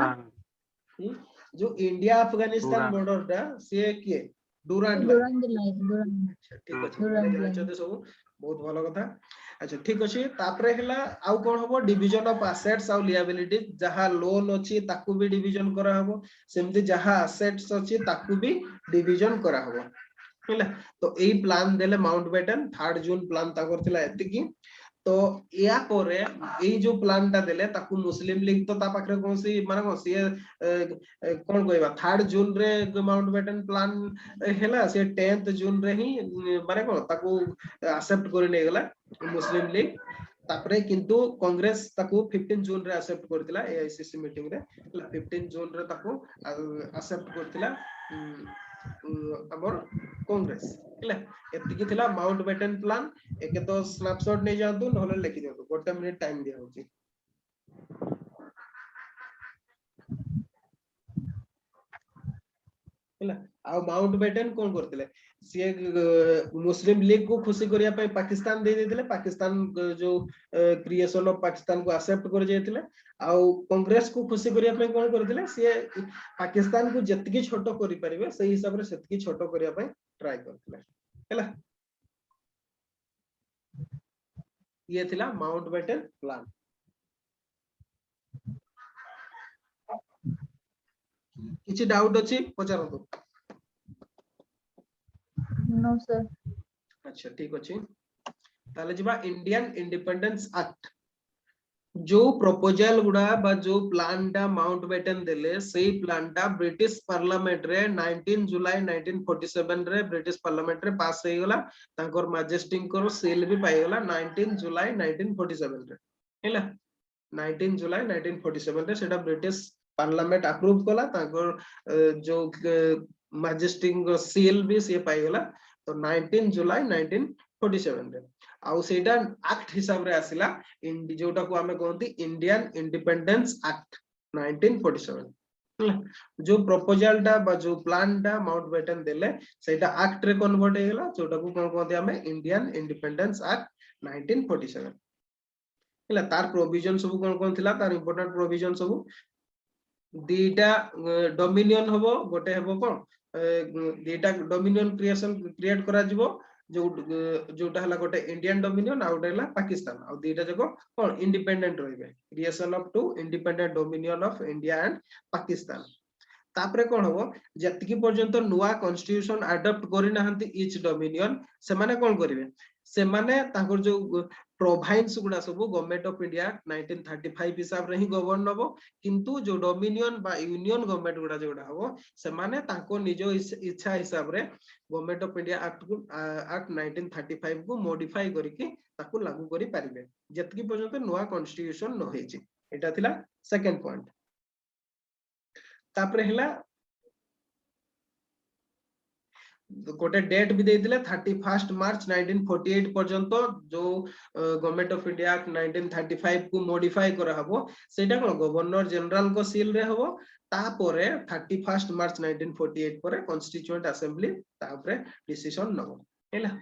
जो इंडिया अफगानिस्तान बॉर्डर टा से के डुरांड लाइन अच्छा ठीक अछि जानते सब बहुत भलो कथा अच्छा ठीक अछि तापरे हला आउ कोन होबो डिवीजन ऑफ एसेट्स और लिएबिलिटी जहां लोन अछि ताकू भी डिवीजन करा हबो सेमति जहां एसेट्स अछि ताकू भी डिवीजन करा हबो हैला तो एई प्लान देले माउंटबेटन 3 जून प्लान ता करथिला एतिकी तो या परे एई जो प्लान ता देले ताकू मुस्लिम लीग तो ता पाखरे कोनसी माने को से कोन कहबा 3 जून रे माउंटबेटन प्लान हैला से 10th जून रे ही माने को ताकू एक्सेप्ट करि नै गेला मुस्लिम लीग तापरे किंतु कांग्रेस ताकू 15 जून रे एक्सेप्ट करथिला एआईसीसी मीटिंग रे 15 जून रे ताकू एक्सेप्ट करथिला हमर कांग्रेस हैला एतिकी थिला माउंटबेटन प्लान एके तो स्नैपशॉट नै जानतु नहले लिखि दियौ गोटे मिनिट टाइम दिया होची हैला आ माउंटबेटन कोन करथिले से मुस्लिम लीग को खुशी करिया पे पाकिस्तान दे देथिले पाकिस्तान जो क्रिएशन ऑफ पाकिस्तान को एक्सेप्ट कर जेथिले आ कांग्रेस को खुशी करिया पे कोन करथिले से पाकिस्तान को जतकी छोटो करि परिबे सही हिसाब रे सेतकी छोटो करिया पे ट्राई करथिले हैला ये थिला माउंटबेटन प्लान किछि डाउट अछि पचारंतु नो सर अच्छा ठीक अछि ताले जिबा इंडियन इंडिपेंडेंस एक्ट जो प्रपोजल गुडा बा जो प्लान टा माउंटबेटन देले सेही प्लान टा ब्रिटिश पार्लियामेंट रे 19 जुलाई 1947 रे ब्रिटिश पार्लियामेंट रे पास हे गला तांकर मैजेस्टी को सील भी पाई गला 19 जुलाई 1947 रे हैला 19 जुलाई 1947 रे सेटा ब्रिटिश पार्लियामेंट अप्रूव कला तांकर जो मैजेस्टी को सील भी से पाई गला तो 19 जुलाई 1947 रे आउ सेटा एक्ट हिसाब रे आसिला जोटा को आमे कहंती इंडियन इंडिपेंडेंस एक्ट 1947 जो प्रपोजल टा बा जो प्लान टा माउंटबेटन देले सेटा एक्ट रे कन्वर्ट हे गेला जोटा को कोन कहंती आमे इंडियन इंडिपेंडेंस एक्ट 1947 हला तार प्रोविजन सब कोन थिला तार इंपोर्टेंट प्रोविजन सब दीटा डोमिनियन हबो गोटे हबो कोन दीटा डोमिनियन क्रिएट करा जिवो जो जोटा हला गोटे इंडियन डोमिनियन आ गोटे हला पाकिस्तान आ दीटा जको कोन इंडिपेंडेंट रहिबे creation of two independent dominion of India and Pakistan तापरे कोन हबो जतिकी पर्यंत नुवा कॉन्स्टिट्यूशन अडॉप्ट करि नाहंती ईच डोमिनियन से माने कोन करिवे से माने ताकर जो प्रोविंस गुडा सब गवर्नमेंट ऑफ इंडिया 1935 हिसाब रे ही गवर्न हबो किंतु जो डोमिनियन बा यूनियन गवर्नमेंट गुडा जोडा हबो से माने ताको निजो इच्छा हिसाब रे गवर्नमेंट ऑफ इंडिया एक्ट 1935 को मॉडिफाई करके ताको लागू करि पारिबे जतकी पर्यंत नुवा कॉन्स्टिट्यूशन न होइछि एटा थिला सेकंड पॉइंट तापरे हला गोटे डेट भी देइतिले 31 मार्च 1948 पर्यंत जो गवर्नमेंट ऑफ इंडिया 1935 को मॉडिफाई करा हबो सेटा कोन गवर्नर जनरल को सील रे हबो तापरे 31 मार्च 1948 परे कॉन्स्टिट्यूएंट असेंबली तापरे डिसीजन नबो हैला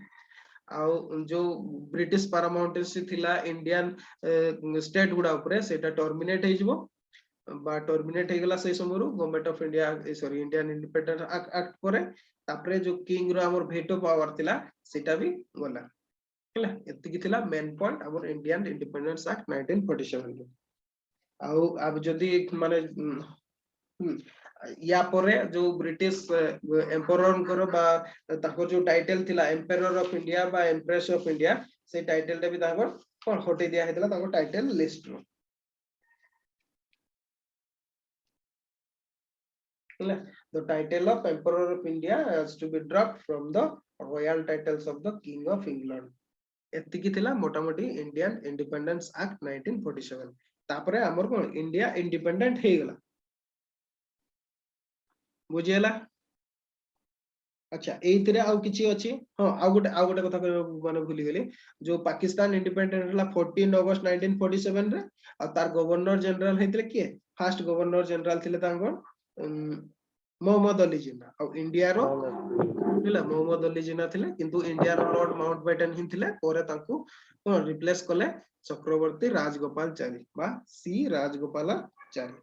आउ जो ब्रिटिश पारामाउंटेंसी थिला इंडियन स्टेट गुडा ऊपर सेटा टर्मिनेट हे जिवो बा टर्मिनेट हे गेला से समरू government of India sorry Indian independence act परे तापरे जो किंग रो हमर भेटो पावर थिला सेटा भी गला हैला एति की थिला मेन पॉइंट हमर इंडियन इंडिपेंडेंस एक्ट 1947 आउ अब जदी माने या परे जो ब्रिटिश एम्परर करो बा ताको जो टाइटल थिला एम्परर ऑफ इंडिया बा एम्प्रेस ऑफ इंडिया से टाइटल टा भी ताको कोन हटे दिया हेतला ताको टाइटल लिस्ट रो the title of emperor of India has to be dropped from the royal titles of the king of England एतिकी थिला मोटा मोटी इंडियन इंडिपेंडेंस एक्ट 1947 तापरे हमर कोन इंडिया इंडिपेंडेंट हे गेला बुझियला अच्छा एइतरे आउ किछि अछि हां आउ गोटे कथा माने भूली गेली जो पाकिस्तान इंडिपेंडेंट हला 14 अगस्त 1947 रे आ तार गवर्नर जनरल हेतिले के फर्स्ट गवर्नर जनरल थिले तांको मोहम्मद अली जिन्ना और इंडिया रो थिला मोहम्मद अली जिन्ना थिले किंतु इंडिया रो लॉर्ड माउंटबेटन ही थिले परे तांको कोन रिप्लेस कले चक्रवर्ती राजगोपालचारी बा सी राजगोपालचारी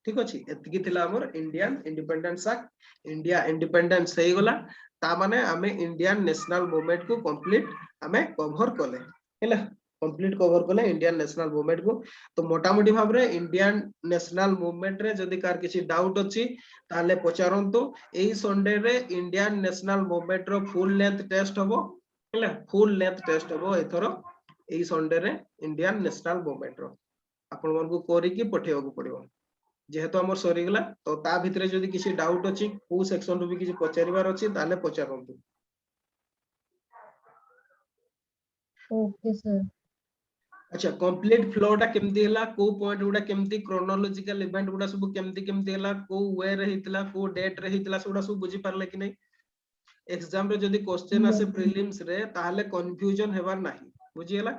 ठीक अछि एतिकी थिला हमर Indian independence act India independence हे गला ता माने हमें इंडियन नेशनल मूवमेंट को कंप्लीट हमें कवर कले हैला कंप्लीट कवर कले इंडियन नेशनल मूवमेंट को तो मोटा मोटी भाव रे इंडियन नेशनल मूवमेंट रे जदी कार किछि डाउट अछि ताले पचारंतु एई संडे रे इंडियन नेशनल मूवमेंट रो फुल लेंथ टेस्ट हबो हैला फुल लेंथ टेस्ट हबो एथरो एई संडे रे इंडियन नेशनल मूवमेंट रो आपन मन को कोरी की पठेबो को पड़िबो जेहेतु हमर सरी गेला तो ता भितरे जदी किछि डाउट अछि को सेक्शन रो भी किछि पचारिबार अछि ताले पचारंतु ओके सर अच्छा कंप्लीट फ्लो टा केमती हला को पॉइंट गुडा केमती क्रोनोलॉजिकल इवेंट गुडा सब केमती हला को वे रे हितला को डेट रे हितला सेडा सब बुझी पारले कि नै एग्जाम रे जदी क्वेश्चन आसे प्रीलिम्स रे ताले कंफ्यूजन हेबार नाही बुझी हला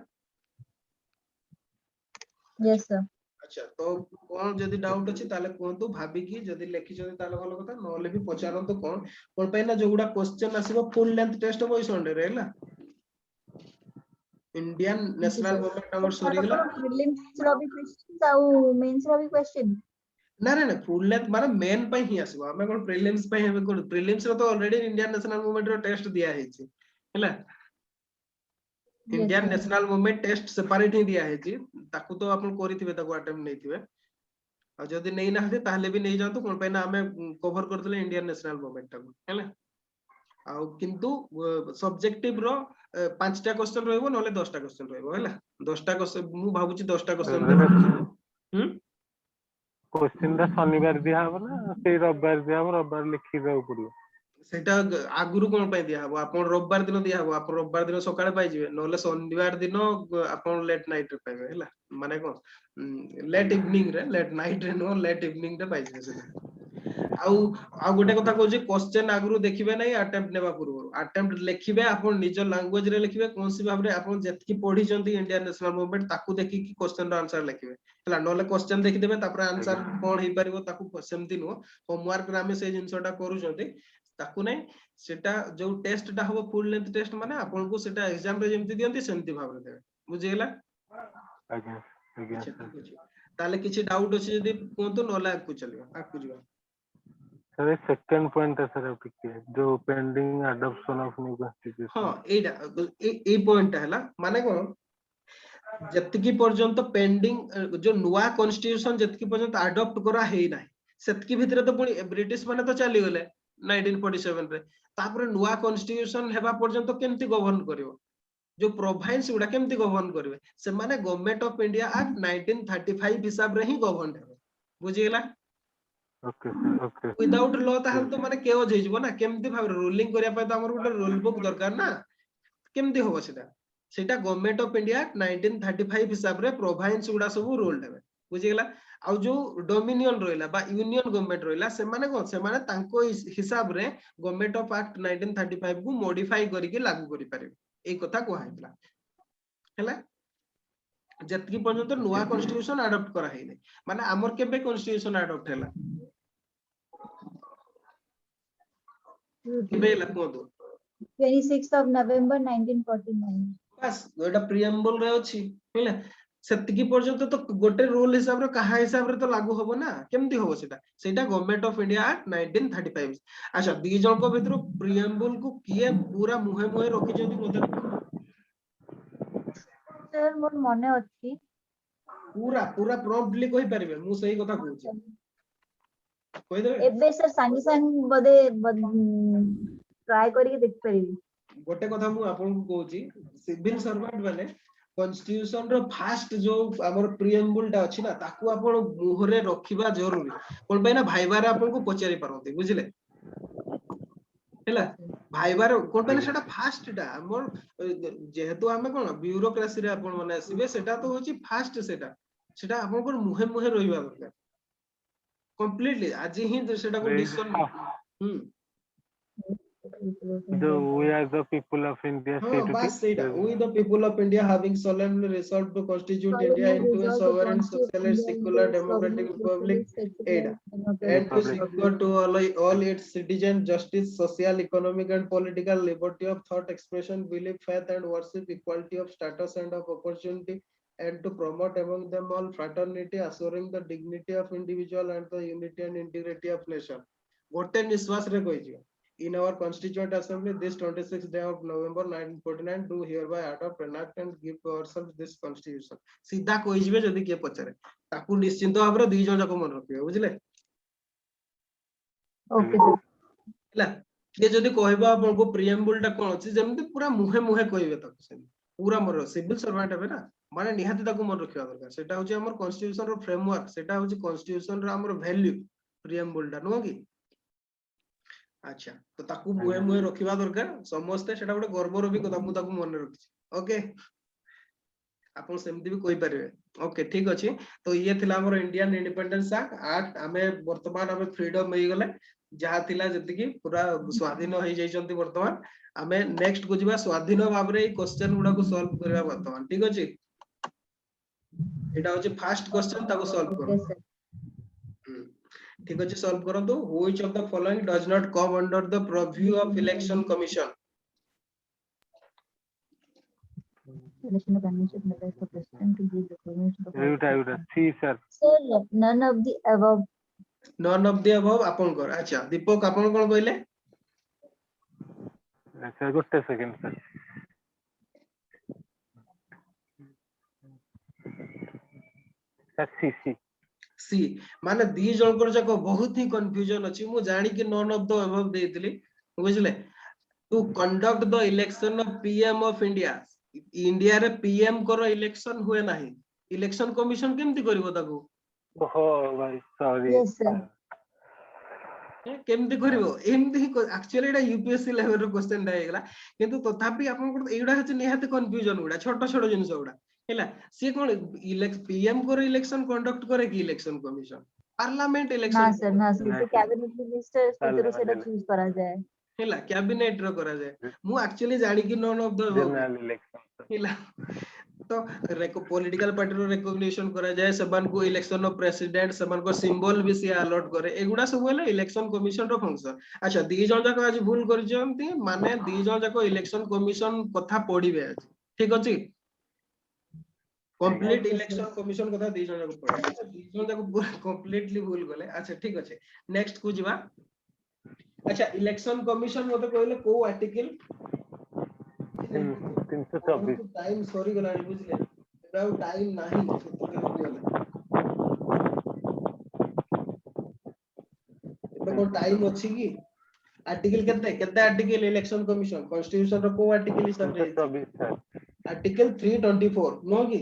यस सर अच्छा तो कोन जदी डाउट अछि ताले कोंतु भाबी की जदी लेखि जदी ताले भलो कथा नले भी पचारंतु कोन पैना जो गुडा क्वेश्चन आसीबो फुल लेंथ टेस्ट होय संडे रे हला इंडियन नेशनल मूवमेंट हमर सरी गेला प्रीलिम्स रो भी क्वेश्चन आउ मेंस रो भी क्वेश्चन ना ना ना फुल लेंथ माने मेन पय ही आसीबो हमें कोन प्रीलिम्स पय हमें कोन प्रीलिम्स रो तो ऑलरेडी इंडियन नेशनल मूवमेंट रो टेस्ट दिया हेछि हैला Indian national movement test separate ही दिया हेछि ताकू तो आपण करिथिबे ताकू अटेम्प्ट नैथिबे आ जदी नै नाहते ताहले भी नै जांतु कोन पैना हमें कवर करथले इंडियन नेशनल मूवमेंट ताकू हैला आ किंतु सब्जेक्टिव रो 5टा क्वेश्चन रहइबो नले 10टा क्वेश्चन रहइबो हैला 10टा क्वेश्चन मु भाबुची 10टा क्वेश्चन क्वेश्चन दा शनिवार दिया हबो ना से रविवार दिया हबो रविवार लिखि जाऊ पड़ियो सेटा आगुरु कोन पय दिया हबो आपण रविवार दिन दिया हबो आपण रविवार दिन सकाळे पाइ जिवे नले शनिवार दिन आपण लेट नाइट रे पाइबे हैला माने कोन लेट इवनिंग रे लेट नाइट रे नो लेट इवनिंग रे पाइ जिवे आ गोटे कथा कहूँ क्वेश्चन आगु देखिए ना अटेम्प्ट नेबा पूर्व अटेम्प्ट लिखिबे आपण निज लैंग्वेज रे लिखिबे कौन सी भाबरे आपण जतकी पढी चंती इंडियन नेशनल मूवमेंट ताकू देखि कि क्वेश्चन रो आंसर लिखिबे हला नले क्वेश्चन देखि देबे तापर आंसर कोन हे परिबो ताकू सेमती नो होमवर्क रे हमें से जिंसटा करू चंती ताकू नै सेटा जो टेस्ट टा हो फुल लेंथ टेस्ट माने आपण को सेटा एग्जाम रे जेमती दियंती सेमती भाबरे देबे बुझी गेला आज्ञा आज्ञा ताले किछि डाउट अछि जदी कोन तो नला आकु चलिबा आकु जिबा सर सेकंड पॉइंट है सर टिके जो pending adoption of new constitution हां एडा ए पॉइंट हैला माने कोन जतकी पर्यंत पेंडिंग जो नुवा कॉन्स्टिट्यूशन जतकी पर्यंत अडॉप्ट करा हेई नाही सेतकी भितरे तो पुनी ब्रिटिश माने तो चली गले 1947 रे तापर नुवा कॉन्स्टिट्यूशन हेबा पर्यंत केमती गवर्न करिवो जो प्रोविंस गुडा केमती गवर्न करिवे से माने गवर्नमेंट ऑफ इंडिया एक्ट 1935 हिसाब रे ही गवर्न हेबे बुझी गेला okay sir okay without law ताहल तो माने केओ जेइजबो ना केमती भाबरे रूलिंग करिया पे तो हमर गुटे रूल बुक दरकार ना केमती होबो सेटा गवर्नमेंट ऑफ इंडिया 1935 हिसाब रे प्रोविंस गुडा सब रूल हेबे बुझी गेला आ जो डोमिनियन रोइला बा यूनियन गवर्नमेंट रोइला से माने कोन से माने तांको हिसाब रे गवर्नमेंट ऑफ एक्ट 1935 को मॉडिफाई करिके लागू करि पारे ए कथा को हाइतला हैला जतकी पर्यंत नुवा कॉन्स्टिट्यूशन अडॉप्ट करा हेइ नै माने हमर केबे कॉन्स्टिट्यूशन अडॉप्ट हैला केबे ला कोदो 26th of November 1949 बस एटा प्रिएम्बल रे अछि हैला सेतकी पर्यंत तो गोटे रूल हिसाब रे कहा हिसाब रे तो लागू होबो ना केमती होबो सेटा गवर्नमेंट ऑफ इंडिया एक्ट 1935 अच्छा दी जन को भितर प्रिएम्बल को किए पूरा मुहे मुहे रखि जंती मते सर मोर मने अछि पूरा पूरा प्रॉम्प्टली कहि परिबे मु सही कथा कहू छी कहि देबे एबे सर सांगे सांग बदे ट्राई करिके देख परिबी गोटे कथा मु आपन को कहू छी सिविल सर्वेंट माने कॉन्स्टिट्यूशन रो फास्ट जो हमर प्रिएम्बल टा अछि ना ताकू आपण मुहरे रखिबा जरूरी कोन पे ना भाईबारे आपन को पचारि परंती बुझिले हैला भाईबारे कोन पे ना सेटा फास्ट टा हमर जेहेतु हमें कोन ब्यूरोक्रेसी रे आपन माने आसीबे सेटा तो होची फास्ट सेटा आपन को मुहे मुहे रहिबा दरकार कंप्लीटली आज ही सेटा को decision we are the people of India we the people of India having solemnly resolved to constitute India into a sovereign socialist secular democratic republic and to secure to all its citizens justice social economic and political liberty of thought expression belief faith and worship equality of status and of opportunity and to promote among them all fraternity assuring the dignity of individual and the unity and integrity of nation gote niswas re koi in our constituent assembly this 26th day of November 1949 do hereby adopt enact and give to ourselves this constitution सीधा कोइ जिवे जदी के पचरे ताकू निश्चिंत भाबरे दुई जन जाको मन रखियो बुझले ओके सर हला ये जदी कहबा आपन को प्रिएम्बल टा कोन अछि जेमति पूरा मुहे मुहे कहबे त पूरा मोर सिविल सर्वेंट हेबे ना माने निहाती ताकू मन रखियो दरकार सेटा होची हमर कॉन्स्टिट्यूशन रो फ्रेमवर्क सेटा होची कॉन्स्टिट्यूशन रो हमर वैल्यू प्रिएम्बल टा नो की अच्छा तो ताकू मुहे मुहे रखिबा दरकार समस्त सेटा गोटे गर्व रो भी कथा मु ताकू मन रखछि ओके आपण सेमति भी कहि परिबे ओके ठीक अछि तो ये थिला हमर इंडियन इंडिपेंडेंस एक्ट हमें वर्तमान हमें फ्रीडम होई गेले जहा थिला जति की पूरा स्वाधीन होई जाई छंती वर्तमान हमें नेक्स्ट को जिबा स्वाधीन भाबरे ई क्वेश्चन गुडा को सॉल्व करबा वर्तमान ठीक अछि एटा होछि फर्स्ट क्वेश्चन ताको सॉल्व करो ठीक अछि सॉल्व करंतु which of the following does not come under the purview of election commission election commission advised the president to give the permission Ruta see sir sir none of the above आपन कर अच्छा दीपक आपन कोन कहले अच्छा गोटे second sir सी सी सी माने दी जनकर जाको बहुत ही कंफ्यूजन अछि मु जानि कि नन ऑफ द अबव देइतली बुझले to conduct the election of PM of India India रे पीएम करो इलेक्शन हुए नाही इलेक्शन कमीशन केमति करिवो ताको ओहो भाई सॉरी yes sir केमति करिवो एमति एक्चुअली एटा यूपीएससी लेवल रो क्वेश्चन दाइगला किंतु तथापि आपन को एडा हचे निहाते कंफ्यूजन गुडा छोटो छोटो जिंस गुडा हैला से कोन पीएम करो इलेक्शन कंडक्ट करे कि इलेक्शन कमीशन पार्लियामेंट ना इलेक्शन सर ना सर नहीं से sir, कैबिनेट मिनिस्टर ସେଥିରୁ ସେଟା parliament ଚୁଜ କରାଯାଏ। ହେଲା କ୍ୟାବିନେଟ ର କରାଯାଏ। ମୁଁ actually ଜାଣିକି none of the above general election sir. ହେଲା तो पॉलिटिकल पार्टी रो रिकॉग्निशन करा जाए सबान को इलेक्शन ऑफ प्रेसिडेंट सबान को सिंबल भी से अलॉट करे एगुडा सब हेला इलेक्शन कमिशन रो फंक्शन। अच्छा दी जण जाको आज भूल करजंती माने दी जण जाको इलेक्शन कमिशन कथा पढिबे आज ठीक अछि complete Okay, election sir. Commission कथा दी जण जाको पढे अच्छा दी जण जाको कंप्लीटली भूल गले अच्छा ठीक अछि नेक्स्ट को जिवा। अच्छा इलेक्शन कमिशन मते कहले को आर्टिकल 324 टाइम सॉरी गलानी बुझले एबे आउ टाइम नाही सेतके होगले एबे को टाइम अछि की आर्टिकल केते आर्टिकल इलेक्शन कमिशन कॉन्स्टिट्यूशन रो को आर्टिकल हिसाब रे 324 sir. आर्टिकल 324 नो की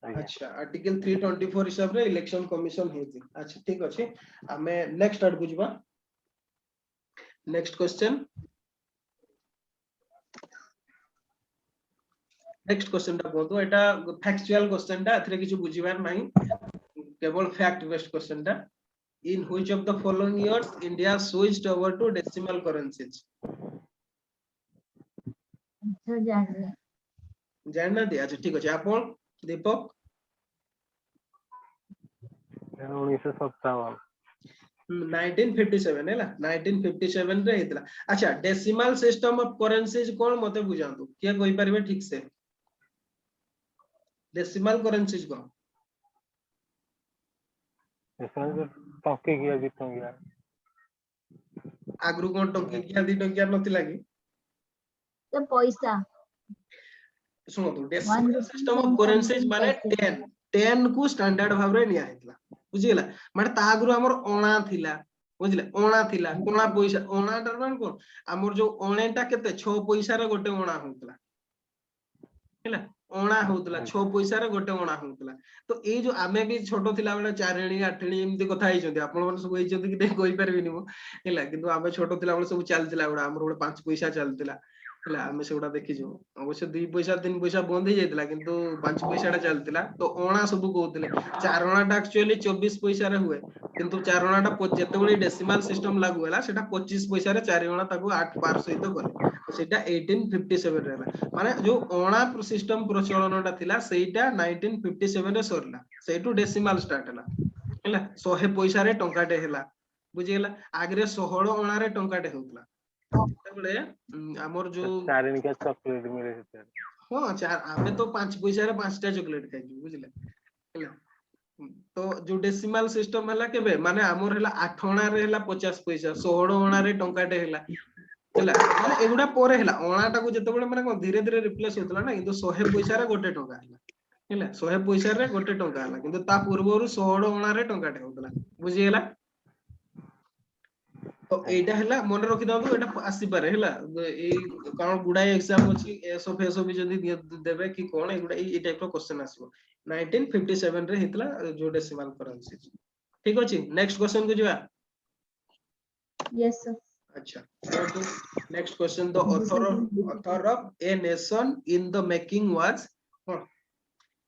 ଆଜ୍ଞା। अच्छा आर्टिकल 324 हिसाब रे इलेक्शन कमिशन हेती अच्छा ठीक अछि हमें नेक्स्ट आड बुझबा नेक्स्ट क्वेश्चन नेक्स्ट क्वेश्चन टा बोलतो एटा फैक्चुअल क्वेश्चन टा एथरे किछु बुझिबार नाही केवल फैक्ट बेस्ड क्वेश्चन टा in which of the following years India switched over to decimal currencies अच्छा जान रहे जानना दिया अच्छा ठीक अछि आपण दीपक 1957 1957 हैला 1957 रे हेतला अच्छा डेसिमल सिस्टम ऑफ करेंसीज कोन मते बुझांतु के कहि परबे ठीक से डेसिमल करेंसीज को इसमें जो टंकी किया भी टंकिया आगरु कोन टंकी किया दी टंकिया नथिला की तो पैसा सुनो तो 1 decimal rupee system of 10 currencies something माने पैसे 10 10 को स्टैंडर्ड भाव रे निया हेतला बुझिला माने ता आगरु हमर ओणा थिला बुझिले ओणा थिला कोणा पैसा ओणा टर मान कोन हमर जो ओणेटा केते 6 पैसा रे गोटे ओणा होतला हैला ओणा होतला 6 पैसा रे गोटे ओणा होतला तो ए जो आमे भी छोटो थिला बेले चारेणी आठणी एमती कथा हेइ जंती आपण मन सब हेइ जंती कि कहि परबिनी मो हैला किंतु आमे छोटो थिला बेले सब चलतिला गुडा हमर गुडा 5 पैसा चलतिला हैला आमे सेगुडा देखि जो अवश्य 2 पैसा 3 पैसा बंद हे जायतिला किंतु 5 पैसा टा चलतिला तो ओणा सब कहउतले चारणा टा एक्चुअली 24 पैसा रे हुए किंतु चारणा टा जेतेबेले डेसिमल सिस्टम लागू होला सेटा 25 पैसा रे चारणा ताको 8 बार सहित गले तो सेटा 1857 रे हला माने जो ओणा सिस्टम प्रचलन टा थिला सेटा 1957 रे सरला सेटू डेसिमल स्टार्ट हला हैला 100 पैसा रे टंकाटे हला बुझी गेला आगरे 16 ओणा रे टंकाटे होतला तबले हमर जो चारिणी का चॉकलेट मिले थे हां चार आमे तो 5 पैसा रे 5 टा चॉकलेट खाइ बुझिले हैला तो जो डेसिमल सिस्टम हला केबे माने हमर हला 8 ओणा रे हला 50 पैसा 16 ओणा रे टंकाटे हला हैला माने एगुडा परे हला ओणा टा को जते बेले माने को धीरे धीरे रिप्लेस होतला ना किंतु 100 पैसा रे गोटे टंका हला हैला 100 पैसा रे गोटे टंका हला किंतु ता पूर्वरु 16 ओणा रे टंकाटे होतला बुझी गेला तो एटा हला मन रखि दांतु एटा आसी पारे हला ए कारण गुडा एग्जाम अछि एसो फेसो भी जदी देबे कि कोन एगुडा ए टाइप रो क्वेश्चन आसीबो 1957 रे हितला जो डेसिमल करेंसी ठीक अछि नेक्स्ट क्वेश्चन को जिवा yes sir अच्छा तो next question the author of A nation in the making was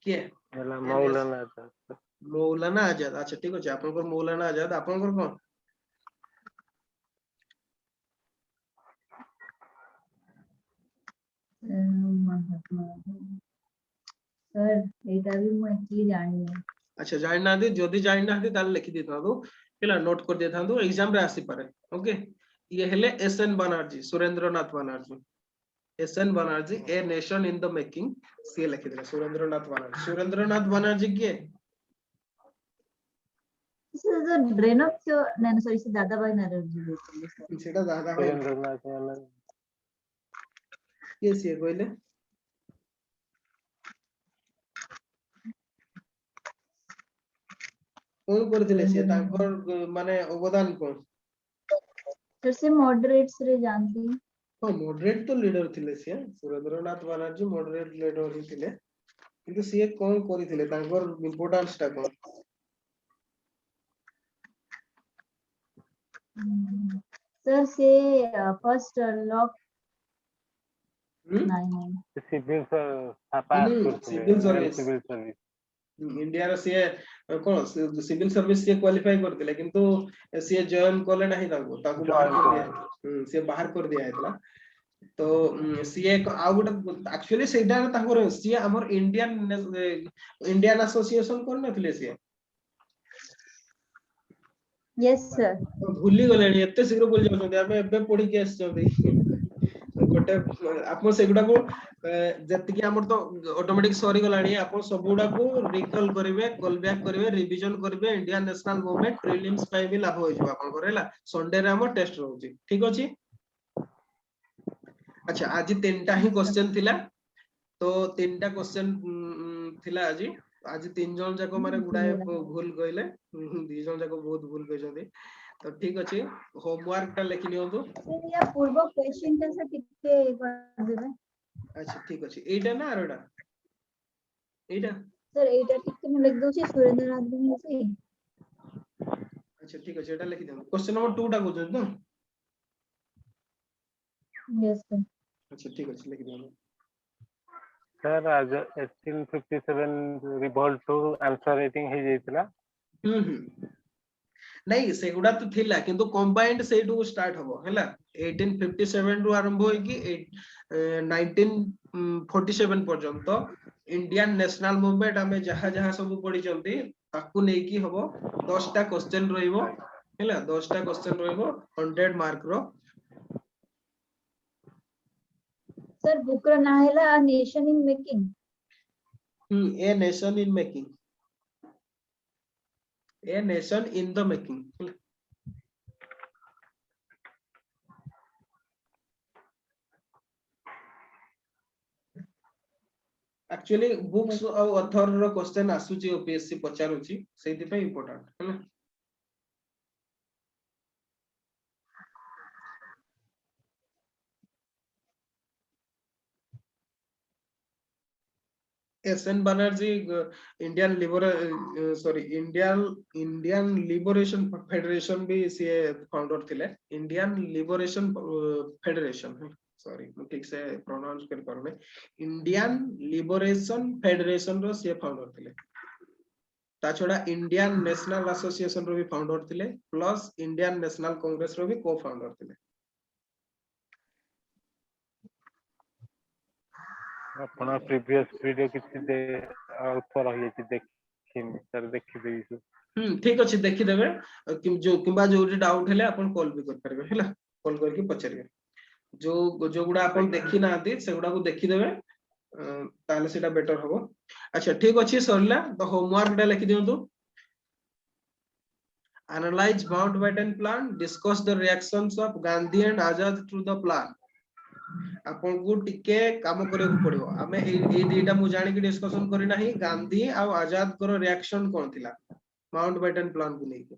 के ହେଲା ମୌଲାନା ଆଜାଦ मौलाना आजाद अच्छा ठीक अछि आपनकर मौलाना आजाद आपनकर कोन सर एटा भी मु एक्चुअली जानि अच्छा जानि ना दे जदी जानि ना दे ताले लिखि देता दो हैला नोट कर देता दो एग्जाम रे आसी पारे ओके ये हेले S N Banerjee Surendranath Banerjee S N Banerjee a nation in the making से लिखि देला सुरेंद्रनाथ बनर्जी के सर जो ड्रेन ऑफ नैन सॉरी से दादा भाई नरजी बोलते सर सेटा दादा भाई ସୁରେନ୍ଦ୍ରନାଥ ମାନେ के से कहले कोन करथिले से तांकर माने अवदान कोन सर से मॉडरेट्स रे जानती तो मॉडरेट तो लीडर थिले से सुरेंद्रनाथ बनर्जी मॉडरेट लीडर ही थिले किंतु से कोन करिथिले तांकर इंपोर्टेंस ता कोन सर से फर्स्ट लॉक नहीं सिविल पास करथिले civil service civil service India रो सीए कोन सिविल सर्विस से क्वालिफाई करथिले किंतु सीए जॉइन करले नाही ताको बाहर कर दिया से बाहर कर दिया हेतला तो सीए आ गुटे एक्चुअली सेटा ताको सीए हमर इंडियन एसोसिएशन कोन नथिले सीए यस सर भूली गलेनी एते शीघ्र भूल जाउछन्ते हमें एबे पढी के आछन्ते गोटे आप सेगुडा को जति कि हमर तो ऑटोमेटिक सॉरी गलानी आप सबुडा को रिकॉल करिवे कॉल बैक करिवे रिवीजन करिवे इंडियन नेशनल मूवमेंट प्रीलिम्स पाई भी लाभ होई जबा आपन करेला संडे रे हमर टेस्ट रहउची ठीक अछि अच्छा आज तीनटा ही क्वेश्चन थिला तो तीनटा क्वेश्चन थिला आज तीन जन जाको माने गुडाए भूल गइले दी जन जाको बहुत भूल गइछथि तो ठीक अछि होमवर्क टा लिखि नियंतु सर या पूर्व क्वेश्चन टा से टिके कर देबे अच्छा ठीक अछि एटा ना आरोडा एटा सर एटा टिके म लिख दउची सुरेंद्र नाथ में से अच्छा ठीक अछि एटा लिखि देबो क्वेश्चन नंबर 2 टा बुझन तो यस सर अच्छा ठीक अछि लिखि देबो सर आज 1857 रिवोल्ट टू आंसर रेटिंग हे जाइतला नहीं सेगुडा तो थिला किंतु कंबाइंड सेटू स्टार्ट हबो हैला 1857 रु आरंभ होई कि 1947 पर्यंत इंडियन नेशनल मूवमेंट हमें जहां जहां सब पढी चलती ताकू नै की हबो 10 टा क्वेश्चन रहइबो हैला 10 टा क्वेश्चन रहइबो 100 मार्क रो सर बुक रो ना हैला nation in making a nation in making A nation in the making. Actually books और author रो क्वेश्चन आसुची ओपीएससी पचारुची सेति पे इंपोर्टेंट हैला S N Banerjee Indian liberation federation भी सी फाउंडर थिले इंडियन लिबरेशन फेडरेशन सॉरी ठीक से प्रोनाउंस कर पारने इंडियन लिबरेशन फेडरेशन रो सी फाउंडर थिले ता छोड़ा इंडियन नेशनल एसोसिएशन रो भी फाउंडर थिले प्लस इंडियन नेशनल कांग्रेस रो भी को फाउंडर थिले अपना प्रीवियस वीडियो किछि दे ऊपर रही छि देखिन सर देखि देइसु ठीक अछि देखि देबे जो किबा जो डाउट हेले अपन कॉल भी कर परबे हैला कॉल करके पछरिबे जो गुडा अपन देखि नाती सेगुडा को देखि देबे ताले सेटा बेटर होबो अच्छा ठीक अछि सरला तो होमवर्क डा लिखि दियंतु analyze Mountbatten plan discuss the reactions of Gandhi and Azad to the plan आपन को टिके काम करे को पड़िबो हमें ए दुईटा मु जानि कि डिस्कशन करि नाही गांधी आ आजाद करो रिएक्शन कोन थिला माउंटबेटन प्लान को लेके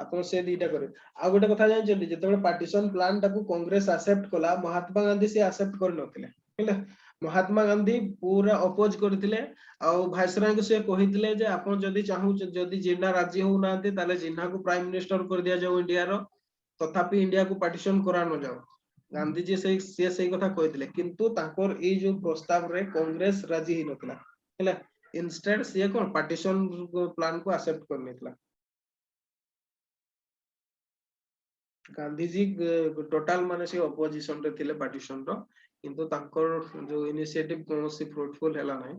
आपन से दुईटा करे आ गोटे कथा जान जल्दी जेतेबे पार्टीशन प्लान टाको कांग्रेस एक्सेप्ट कला महात्मा गांधी से एक्सेप्ट कर नथिले हैला महात्मा गांधी पूरा अपोज करथिले आ भाइसराय को से कहिथिले जे आपन जदी चाहू जदी जिन्ना राज्य हो नाते ताले जिन्ना को प्राइम मिनिस्टर कर दिया जाओ इंडिया रो तथापि इंडिया को पार्टीशन करा न जाओ गांधी जी से कथा कहिथिले किंतु ताकोर ए जो प्रस्ताव रे कांग्रेस राजी हि नथला हैला इंस्टेड से कोन पार्टीशन प्लान को एक्सेप्ट करनेतला गांधी जी टोटल माने से अपोजिशन रे थिले पार्टीशन रो किंतु ताकोर जो इनिशिएटिव कोनोसी फ्रूटफुल हैला नै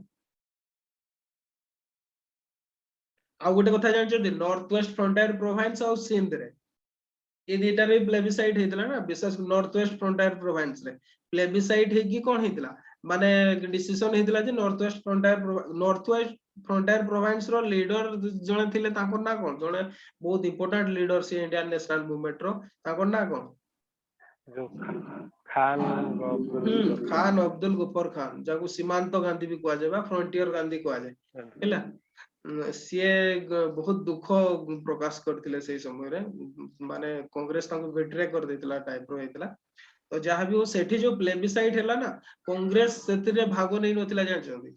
आ गोटे कथा जानछथि नॉर्थ वेस्ट फ्रंटियर प्रोविंस और सिंध रे ए दुईटा रे प्लेबिसाइड हेतला ना विशेष नॉर्थ वेस्ट फ्रंटियर प्रोविंस रे प्लेबिसाइड हे की कोन हेतला माने डिसीजन हेतला जे नॉर्थ वेस्ट फ्रंटियर प्रोविंस रो लीडर जणे थिले ताको ना कोन जणे बहुत इंपोर्टेंट लीडर से इंडियन नेशनल मूवमेंट रो ताको ना कोन जो खान अब्दुल गफ्फर खान जाको सीमांत गांधी भी कुआ जेबा फ्रंटियर गांधी कुआ जे हैला सीए बहुत दुख प्रकाश करथिले से समय रे माने कांग्रेस ताको बेट्रे कर देतिला टाइप रो हेतला तो जहां भी हो सेठी जो प्लेबिसाइड हैला ना कांग्रेस सेतिरे भाग नै नथिला जानछथि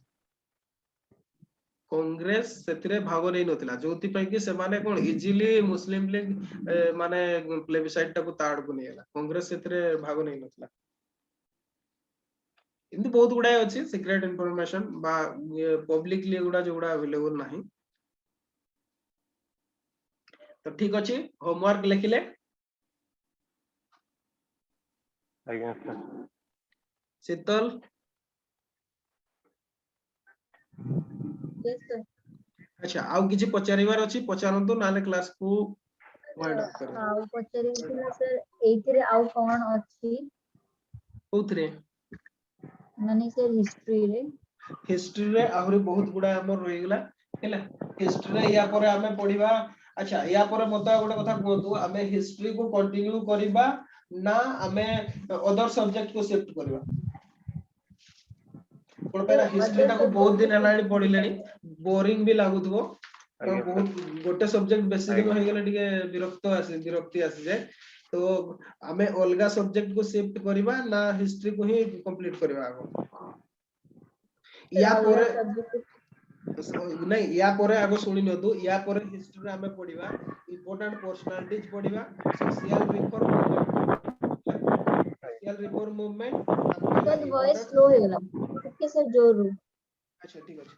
कांग्रेस सेतिरे भाग नै नथिला जोति पई कि से माने कोन इजीली मुस्लिम लीग माने प्लेबिसाइड टाको ताड़ को नेला कांग्रेस सेतिरे भाग नै नथिला एमती बहुत गुडा अछि सीक्रेट इंफॉर्मेशन बा पब्लिकली गुडा जोडा अवेलेबल नाही तो ठीक अछि होमवर्क लिखिले आज्ञा सर शीतल यस सर अच्छा आउ किछि पचारिवार अछि पचारंतु नाले क्लास को वाइंड अप कर आउ पचारि थिला सर एइथिरे आउ कोन अछि कोथरे माने सर हिस्ट्री रे आहुरी बहुत गुडा हमर रहि गेला हैला हिस्ट्री रे या परे हमें पढिबा अच्छा या परे मते गोटे कथा कहतु हमें हिस्ट्री को कंटिन्यू करिबा ना हमें अदर सब्जेक्ट को शिफ्ट करिबा कोन पेरा हिस्ट्री टा को बहुत दिन हलाणी पढिलेनी बोरिंग भी लागुथबो तो आज्ञा बहुत सर गोटे सब्जेक्ट बेसी दिन आज्ञा हो गेले टिके विरक्ति आसी जाए तो हमें अलगा सब्जेक्ट को शिफ्ट करिबा ना हिस्ट्री को ही कंप्लीट करिबा आगो या अलगा परे सब्जेक्ट नहीं या परे आगो सुनि नतु या परे हिस्ट्री रे हमें पढिबा इंपोर्टेंट पर्सनालिटीज पढिबा सोशल रिफॉर्म मूवमेंट तापर सर वॉइस इंपोर्टेंट स्लो हो गेला ओके सर जोर अच्छा ठीक अछि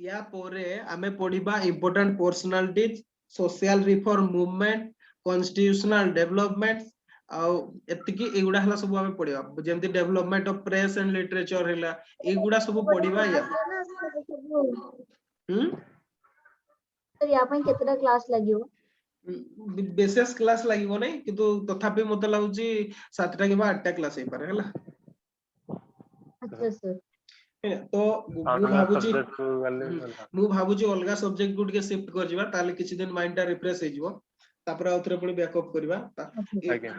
या परे हमें पढिबा important personalities social reform movement constitutional development आउ एतिकी एगुडा हला सब हमें पढिबा जेमति development of press and literature हला एगुडा सब पढिबा या सर या ପାଇଁ କେତେଟା କ୍ଲାस ଲାଗିବ बेसिस क्लास लागिबो नै किंतु तथापि मते लागुची 7टा किबा 8टा क्लास हे पारे हला अच्छा सर तो अलगा सब्जेक्ट को वाले मु भाबुची अलगा सब्जेक्ट को टिके शिफ्ट कर जिबा ताले किछि दिन माइंड टा रिफ्रेश हे जिवो तापर आउथरे पुनी बैकअप करबा आज्ञा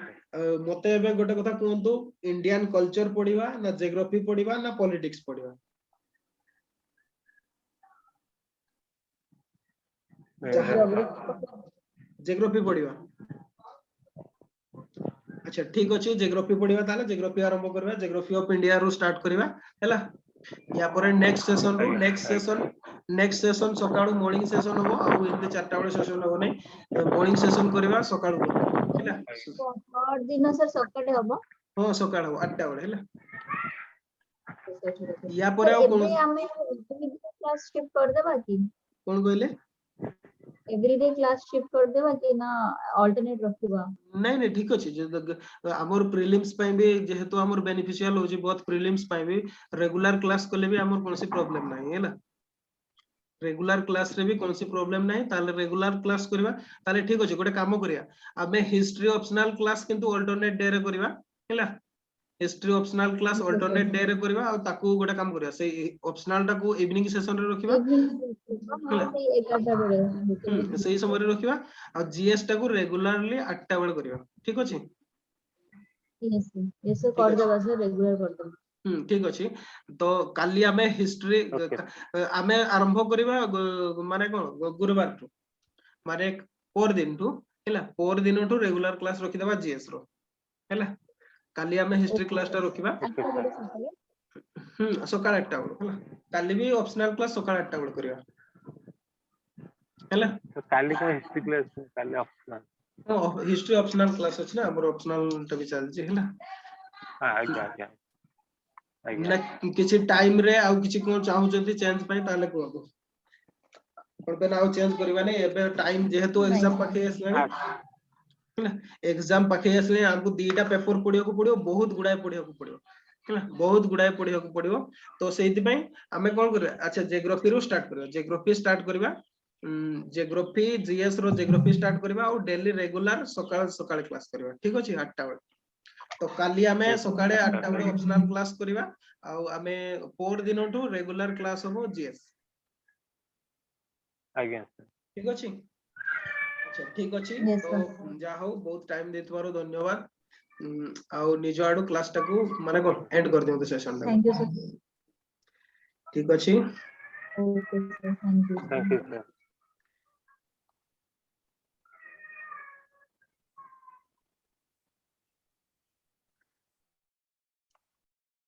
मते एबे गोटे कथा कहंतु इंडियन कल्चर पढिबा ना जियोग्राफी पढिबा ना पॉलिटिक्स पढिबा जियोग्राफी पढिबा अच्छा ठीक अछि जियोग्राफी पढिबा ताले जियोग्राफी आरंभ करबा जियोग्राफी ऑफ इंडिया रो स्टार्ट करबा हैला या परे नेक्स्ट सेशन सकाळू मॉर्निंग सेशन हो आ एते 4टा बळे सेशन हो नै मॉर्निंग सेशन करबा सकाळू हैला और दिन सर सकाळे हबो हां सकाळू 8टा बळे हैला सर या परे आ कोन एवरी हमें क्लास शिफ्ट कर देबा की कोन कहले एवरीडे क्लास शिफ्ट कर देबा कि ना अल्टरनेट रखिबा नहीं नहीं ठीक अछि जे हमर प्रीलिम्स पय भी जेहेतु हमर बेनिफिशियल हो जी बहुत प्रीलिम्स पय भी रेगुलर क्लास कोले भी हमर कोनसी प्रॉब्लम नाही हैला रेगुलर क्लास रे भी कोनसी प्रॉब्लम नाही ताले रेगुलर क्लास करबा ताले ठीक अछि गोटे काम करिया आबे हिस्ट्री ऑप्शनल क्लास किंतु अल्टरनेट डे रे करबा हैला history optional class alternate day रे करबा आ ताकू गोटे काम करिया से ऑप्शनल टाकू इवनिंग सेशन रे रखिबा हां से 11टा बळे सही समय रे रखिबा आ जीएस टाकू रेगुलरली 8टा बळे करबा ठीक अछि यस कर देबा सर रेगुलर कर देबा ठीक अछि तो काली हमें हिस्ट्री हमें आरंभ करबा माने कोन गुरुवार टू माने पर दिन टू हैला पर दिन टू रेगुलर क्लास रखि देबा जीएस रो हैला काली हमें हिस्ट्री क्लास टा रखिबा सकाळ 8टा बळे हैला काली भी ऑप्शनल क्लास सकाळ 8टा बळे करबा हैला तो काली को हिस्ट्री क्लास काली ऑप्शनल हिस्ट्री ऑप्शनल क्लास अछि ना हमर ऑप्शनल टा भी चल छी हैला आज्ञा आज्ञा ना किछि टाइम रे आ किछि को चाहू जति चेंज पय ताले को पर पे नाउ चेंज करबा नै एबे टाइम जेहेतु एग्जाम पाखे आसलानी एग्जाम पाखे आसले हमको दीटा पेपर पढियो को पडियो बहुत गुडाय पढियो को पडियो हैला बहुत गुडाय पढियो को पडियो तो सेति पय हमें कोन करबा अच्छा जियोग्राफी रो स्टार्ट करबा जियोग्राफी स्टार्ट करबा जियोग्राफी जीएस रो जियोग्राफी स्टार्ट करबा और डेली रेगुलर सकाळ सकाळ क्लास करबा ठीक अछि 8टा बळे तो काली हमें सकाळे 8टा बळे ऑप्शनल क्लास करबा आ हमें पर दिन टू रेगुलर क्लास हो जीएस आज्ञा ठीक अछि अच्छा ठीक अछि Yes, तो जा हो बहुत टाइम देथवारो धन्यवाद आ निज आडू क्लास टाकू माने कोन एंड कर दियौ सेशन थैंक यू सर ठीक अछि okay sir thank you sir